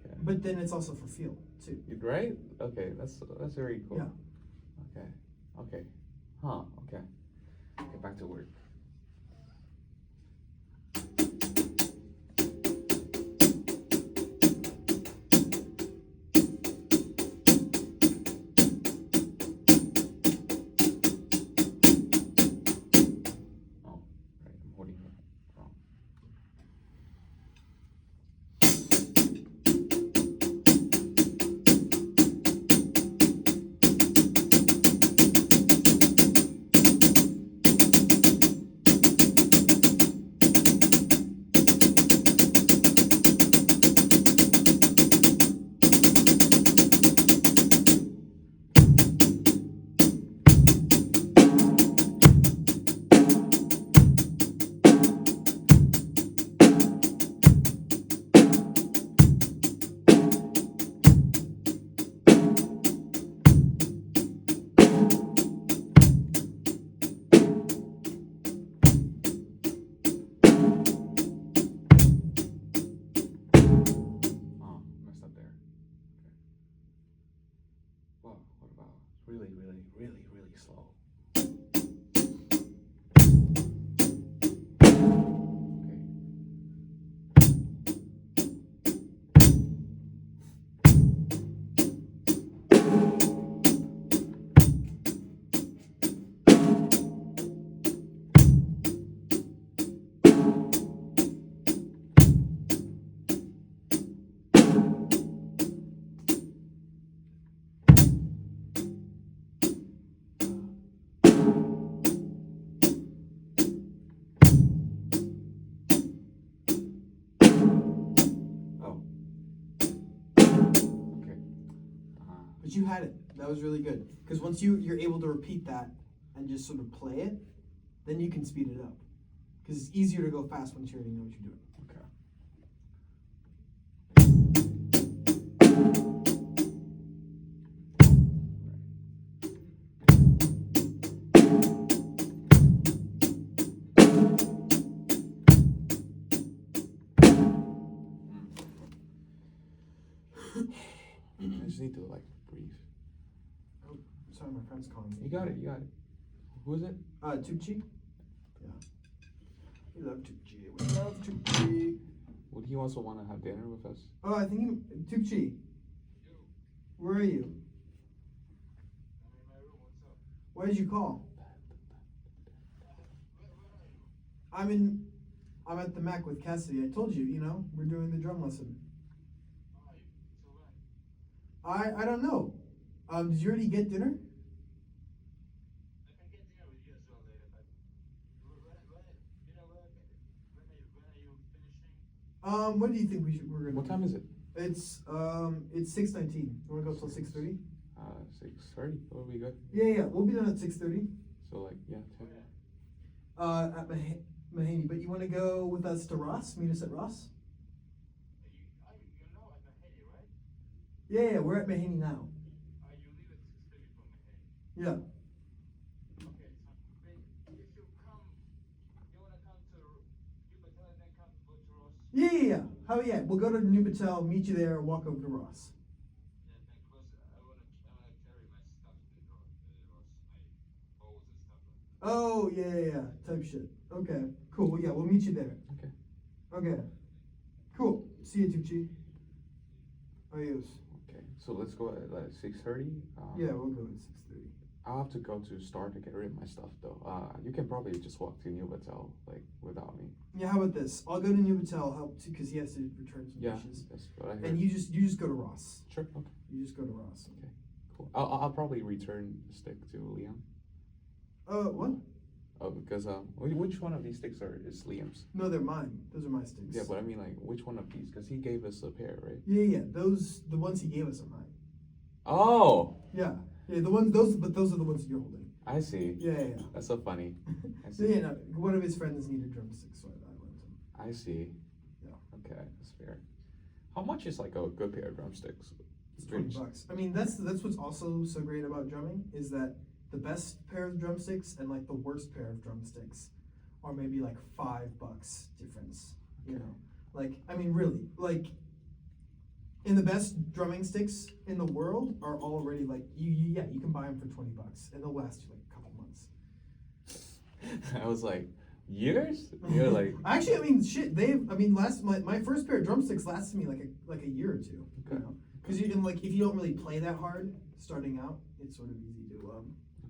[SPEAKER 2] Okay.
[SPEAKER 1] But then it's also for feel too.
[SPEAKER 2] Right? Okay, that's very cool.
[SPEAKER 1] Yeah.
[SPEAKER 2] Okay. Huh. Okay. Get back to work. really, really slow. Oh. Okay.
[SPEAKER 1] But you had it. That was really good. Because once you're able to repeat that and just sort of play it, then you can speed it up. Because it's easier to go fast once you already know what you're doing.
[SPEAKER 2] Okay. I just need to like breathe.
[SPEAKER 1] Oh, sorry, my friend's calling me.
[SPEAKER 2] You got it. You got it. Who is it?
[SPEAKER 1] Tucci. Yeah. We love Tucci. We love Tucci.
[SPEAKER 2] Would he also want to have dinner with us?
[SPEAKER 1] Oh, I think Tucci. Where are you?
[SPEAKER 3] I'm in my room. What's up?
[SPEAKER 1] Why did you call? I'm at the Mac with Cassidy. I told you, we're doing the drum lesson.
[SPEAKER 3] Why? So when?
[SPEAKER 1] I don't know. Did you already get dinner?
[SPEAKER 3] I can get dinner with you as well later, but when are you finishing?
[SPEAKER 1] When do you think we're gonna?
[SPEAKER 2] What time is it?
[SPEAKER 1] It's 6:19. You wanna go till 6:30?
[SPEAKER 2] 6:30. Will we good?
[SPEAKER 1] Yeah. We'll be done at 6:30.
[SPEAKER 2] So like 10.
[SPEAKER 1] At Mahaney. But you wanna go with us to Ross? Meet us at Ross?
[SPEAKER 3] You know I'm Mahedi, right?
[SPEAKER 1] Yeah. We're at Mahaney now.
[SPEAKER 3] You leave at 6:30 from Mahedi.
[SPEAKER 1] Yeah.
[SPEAKER 3] Okay, so if you come, you wanna come to Yubatel and then come to go to Ross?
[SPEAKER 1] Yeah. We'll go to New Batel, meet you there, walk over to Ross.
[SPEAKER 3] Yeah, because I wanna carry my stuff to Ross, my bowls and stuff.
[SPEAKER 1] Oh yeah. Type shit. Okay. Cool. Well, yeah, we'll meet you there. Okay. Cool. See you, Tucci. Adios.
[SPEAKER 2] Okay. So let's go at like 6:30.
[SPEAKER 1] Yeah, we'll go at 6:30.
[SPEAKER 2] I'll have to go to Star to get rid of my stuff though. You can probably just walk to New Batel like without me.
[SPEAKER 1] Yeah, how about this? I'll go to New Batel, help too, because he has to return some
[SPEAKER 2] Yeah,
[SPEAKER 1] dishes.
[SPEAKER 2] that's what I heard.
[SPEAKER 1] And you just go to Ross.
[SPEAKER 2] Sure. Okay.
[SPEAKER 1] You just go to Ross.
[SPEAKER 2] Okay. Cool. I'll probably return the stick to Liam.
[SPEAKER 1] What?
[SPEAKER 2] Oh, because which one of these sticks is Liam's?
[SPEAKER 1] No, they're mine. Those are my sticks.
[SPEAKER 2] Yeah, but I mean like which one of these? Because he gave us a pair, right?
[SPEAKER 1] Yeah. The ones he gave us are mine.
[SPEAKER 2] Oh.
[SPEAKER 1] Yeah. Those are the ones that you're holding.
[SPEAKER 2] I see.
[SPEAKER 1] Yeah.
[SPEAKER 2] That's so funny. I
[SPEAKER 1] So
[SPEAKER 2] see.
[SPEAKER 1] yeah, no, one of his friends needed drumsticks, so I lent him.
[SPEAKER 2] I see.
[SPEAKER 1] Yeah.
[SPEAKER 2] Okay, that's fair. How much is like a good pair of drumsticks?
[SPEAKER 1] It's $20. I mean, that's what's also so great about drumming is that the best pair of drumsticks and like the worst pair of drumsticks are maybe like $5 difference. You know, like I mean, really, like. And the best drumming sticks in the world are already like you can buy them for $20 and they'll last you like a couple months.
[SPEAKER 2] I was like, years? You're like
[SPEAKER 1] Actually, I mean, shit. My first pair of drumsticks lasted me like a year or two.
[SPEAKER 2] Okay.
[SPEAKER 1] You know, because you can like if you don't really play that hard starting out, it's sort of easy to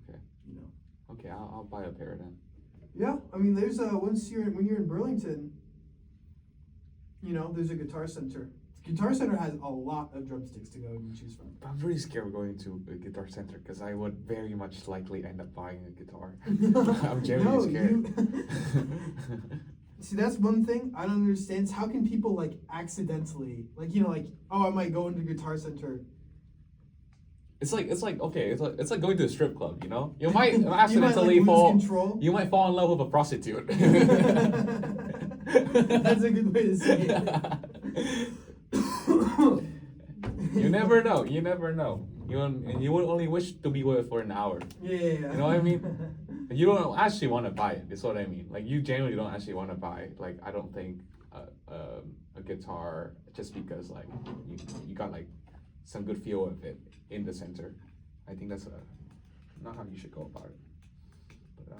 [SPEAKER 2] okay.
[SPEAKER 1] you know.
[SPEAKER 2] Okay, I'll buy a pair then.
[SPEAKER 1] Yeah, I mean, there's when you're in Burlington, there's a Guitar Center. Guitar Center has a lot of drumsticks to go and choose from.
[SPEAKER 2] I'm really scared going to a Guitar Center because I would very much likely end up buying a guitar. I'm genuinely scared.
[SPEAKER 1] See, that's one thing I don't understand. Is how can people like accidentally I might go into Guitar Center.
[SPEAKER 2] It's like going to a strip club, you know? You might accidentally
[SPEAKER 1] lose
[SPEAKER 2] fall
[SPEAKER 1] control.
[SPEAKER 2] You might fall in love with a prostitute.
[SPEAKER 1] That's a good way to say it.
[SPEAKER 2] You never know. You would only wish to be with it for an hour.
[SPEAKER 1] Yeah.
[SPEAKER 2] You know what I mean? You don't actually want to buy it. That's what I mean. Like you genuinely don't actually want to buy. Like I don't think a guitar just because like you got like some good feel of it in the center. I think that's not how you should go about it. But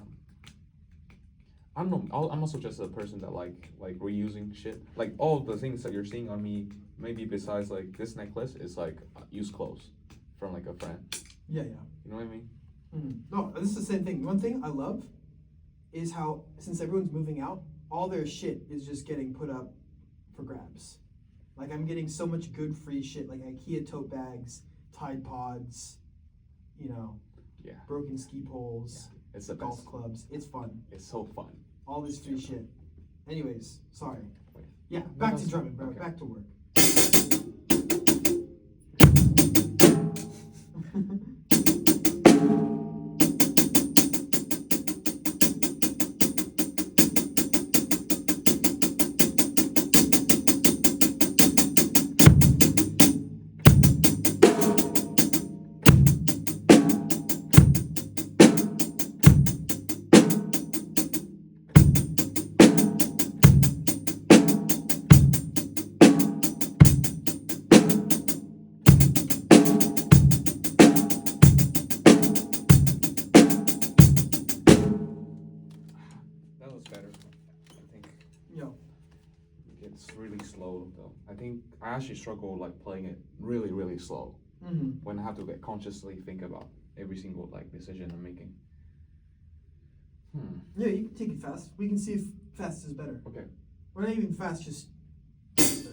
[SPEAKER 2] I don't know. I'm also just a person that like reusing shit. Like all the things that you're seeing on me, maybe besides like this necklace, is like used clothes from like a friend.
[SPEAKER 1] Yeah.
[SPEAKER 2] You know what I mean?
[SPEAKER 1] No, this is the same thing. One thing I love is how, since everyone's moving out, all their shit is just getting put up for grabs. Like, I'm getting so much good free shit, like IKEA tote bags, Tide Pods, you know, broken ski poles,
[SPEAKER 2] It's the
[SPEAKER 1] golf
[SPEAKER 2] best.
[SPEAKER 1] clubs. It's fun.
[SPEAKER 2] It's so fun.
[SPEAKER 1] All this free shit. Anyways, sorry.
[SPEAKER 2] Wait.
[SPEAKER 1] Yeah, back to
[SPEAKER 2] that's-
[SPEAKER 1] drumming, bro.
[SPEAKER 2] okay.
[SPEAKER 1] Back to work.
[SPEAKER 2] That was better. I think
[SPEAKER 1] Yo.
[SPEAKER 2] it's really slow though. I think I actually struggle like playing it really, really slow when I have to consciously think about every single like decision I'm making.
[SPEAKER 1] Yeah, you can take it fast. We can see if fast is better.
[SPEAKER 2] Okay.
[SPEAKER 1] Or not even fast, just faster.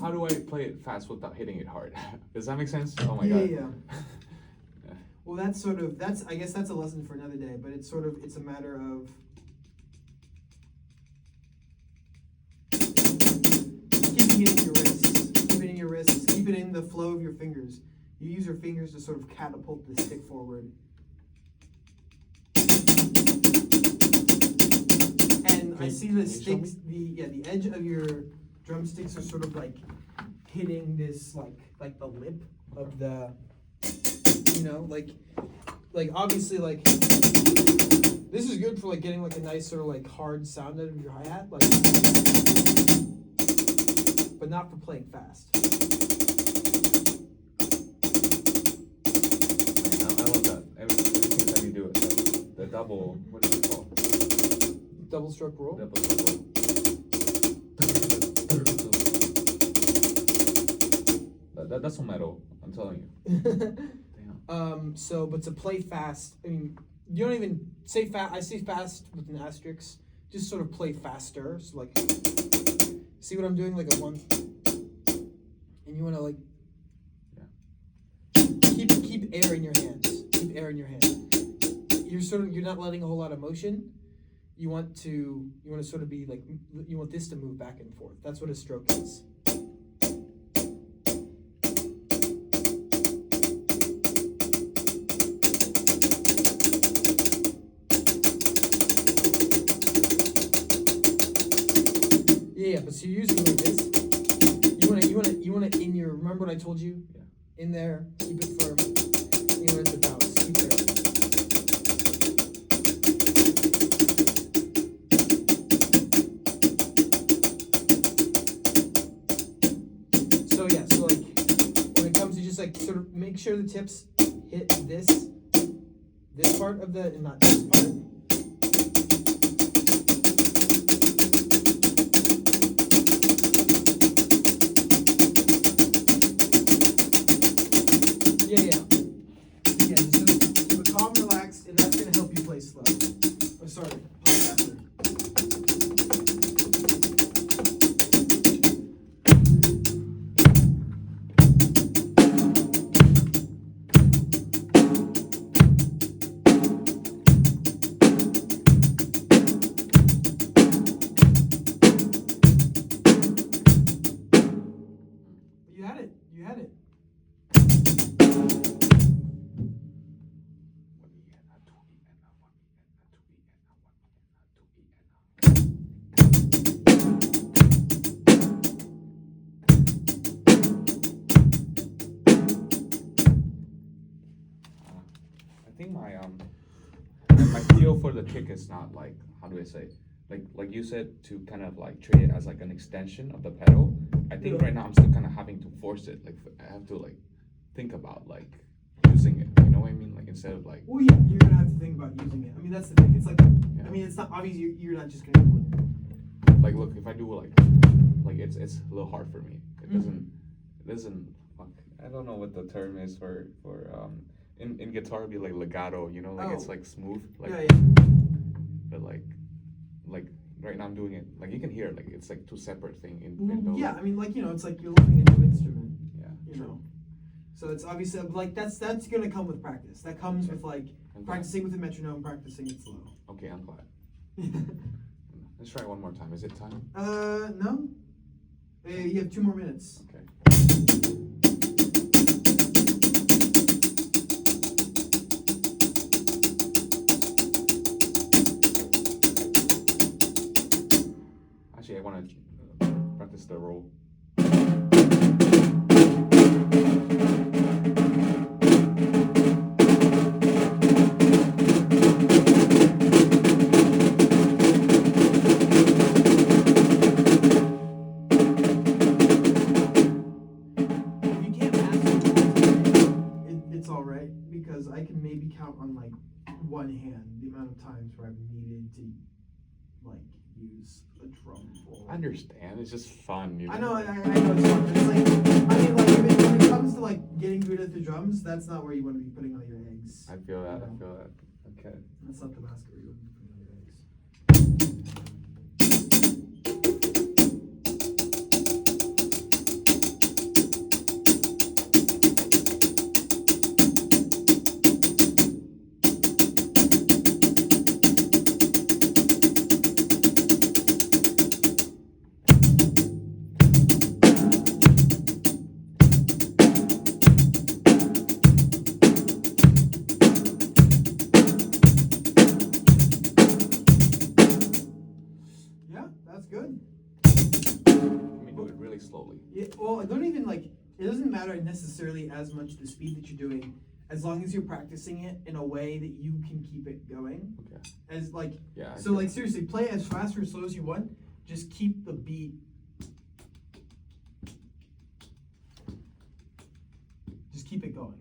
[SPEAKER 2] How do I play it fast without hitting it hard? Does that make sense? Oh my
[SPEAKER 1] Yeah,
[SPEAKER 2] god.
[SPEAKER 1] yeah. Well, that's I guess that's a lesson for another day, but it's a matter of keeping it in your wrists. Keep it in your wrists. Keep it in the flow of your fingers. You use your fingers to sort of catapult the stick forward. And I see the sticks, the edge of your drumsticks are sort of like hitting this like the lip of the, you know, like obviously like this is good for like getting like a nice sort of like hard sound out of your hi-hat, like, but not for playing fast.
[SPEAKER 2] I love that. Every time you do it, the double, what is it called?
[SPEAKER 1] Double stroke roll.
[SPEAKER 2] Double stroke roll. That's some metal, I'm telling you. Damn.
[SPEAKER 1] So, but to play fast, I mean, you don't even say fast. I say fast with an asterisk. Just sort of play faster. So, like, see what I'm doing? Like a one, and you want to like, keep air in your hands. Keep air in your hands. You're not letting a whole lot of motion. You want to sort of be like, you want this to move back and forth. That's what a stroke is. Yeah, but so you're using it like this. You wanna in your, remember what I told you?
[SPEAKER 2] Yeah.
[SPEAKER 1] In there, keep it firm. You want it to bounce. Keep it. So yeah, so like when it comes to just like sort of make sure the tips hit this part of the, and not this part. Yeah. Just keep it calm, relaxed, and that's gonna help you play slow. Oh, sorry, play faster.
[SPEAKER 2] kick is not like, how do I say, like you said, to kind of like treat it as like an extension of the pedal. I think
[SPEAKER 1] Yeah.
[SPEAKER 2] right now I'm still kind of having to force it. Like I have to like think about like using it. You know what I mean? Like instead of like.
[SPEAKER 1] Well, yeah, you're gonna have to think about using it. I mean, that's the thing. It's like,
[SPEAKER 2] Yeah.
[SPEAKER 1] I mean, it's not obvious. You're not just gonna be able to.
[SPEAKER 2] Like look, if I do like it's a little hard for me. It doesn't. Fuck, I don't know what the term is for in guitar it'd be like legato. You know, like it's
[SPEAKER 1] Oh.
[SPEAKER 2] like smooth. Like,
[SPEAKER 1] Yeah, yeah.
[SPEAKER 2] But like right now I'm doing it. Like you can hear like it's like two separate things in those.
[SPEAKER 1] Yeah, I mean, like, you know, it's like you're learning a new instrument.
[SPEAKER 2] Yeah.
[SPEAKER 1] You know, so it's obviously like that's gonna come with practice. That comes with like
[SPEAKER 2] I'm glad.
[SPEAKER 1] practicing with the metronome, practicing it slow.
[SPEAKER 2] Okay, I'm glad. Let's try one more time. Is it time?
[SPEAKER 1] No. You have 2 more minutes.
[SPEAKER 2] Okay. Actually, I want to practice the roll.
[SPEAKER 1] If you can't master it's all right because I can maybe count on like one hand the amount of times where I've needed to like use a drum roll.
[SPEAKER 2] I understand. It's just fun. You know?
[SPEAKER 1] I know it's fun, but it's like, I mean, like, when it comes to, like, getting good at the drums, that's not where you want to be putting all your eggs.
[SPEAKER 2] I feel that.
[SPEAKER 1] You know?
[SPEAKER 2] I feel that. Okay.
[SPEAKER 1] That's not the basket where you want to be putting all your eggs. Yeah, that's good.
[SPEAKER 2] Let me do it really slowly.
[SPEAKER 1] Yeah, well, don't even like. It doesn't matter necessarily as much the speed that you're doing, as long as you're practicing it in a way that you can keep it going.
[SPEAKER 2] Okay.
[SPEAKER 1] As like,
[SPEAKER 2] Yeah. I
[SPEAKER 1] so
[SPEAKER 2] feel
[SPEAKER 1] like
[SPEAKER 2] that.
[SPEAKER 1] seriously, play as fast or as slow as you want. Just keep the beat. Just keep it going.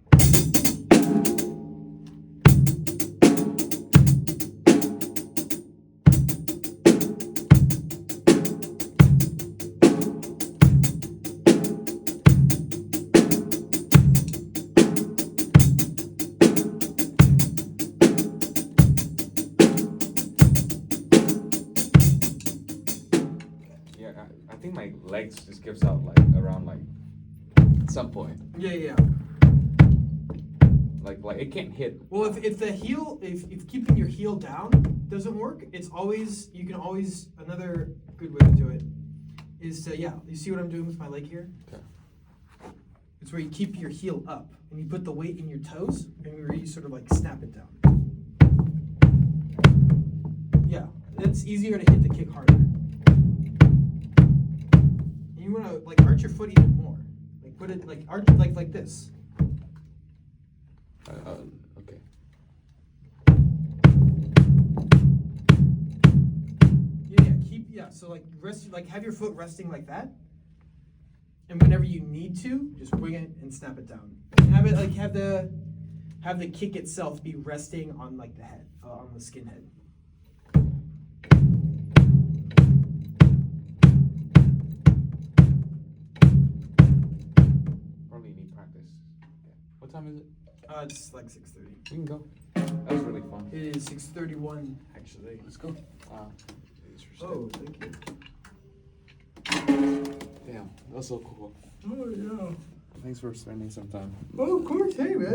[SPEAKER 2] Yeah, I think my legs just gives out like around like at some point.
[SPEAKER 1] Yeah.
[SPEAKER 2] Like it can't hit.
[SPEAKER 1] Well, if the heel, if keeping your heel down doesn't work, it's always, you can always, another good way to do it is to, yeah, you see what I'm doing with my leg here?
[SPEAKER 2] Okay.
[SPEAKER 1] It's where you keep your heel up and you put the weight in your toes and where you sort of like snap it down. Yeah, it's easier to hit the kick harder. And you want to like arch your foot even more. Like put it like arch like this.
[SPEAKER 2] Okay.
[SPEAKER 1] Yeah. So like rest, like have your foot resting like that, and whenever you need to, just bring it and snap it down. And have it like have the kick itself be resting on like the head, on the skin head.
[SPEAKER 2] Probably need practice. Okay. What time is it?
[SPEAKER 1] It's like 6:30.
[SPEAKER 2] We can go. That was really fun.
[SPEAKER 1] It is 6:31 actually.
[SPEAKER 2] Let's go.
[SPEAKER 1] Oh, thank you.
[SPEAKER 2] Damn, that was so cool.
[SPEAKER 1] Oh yeah.
[SPEAKER 2] Thanks for spending some time.
[SPEAKER 1] Oh, of course. Hey man.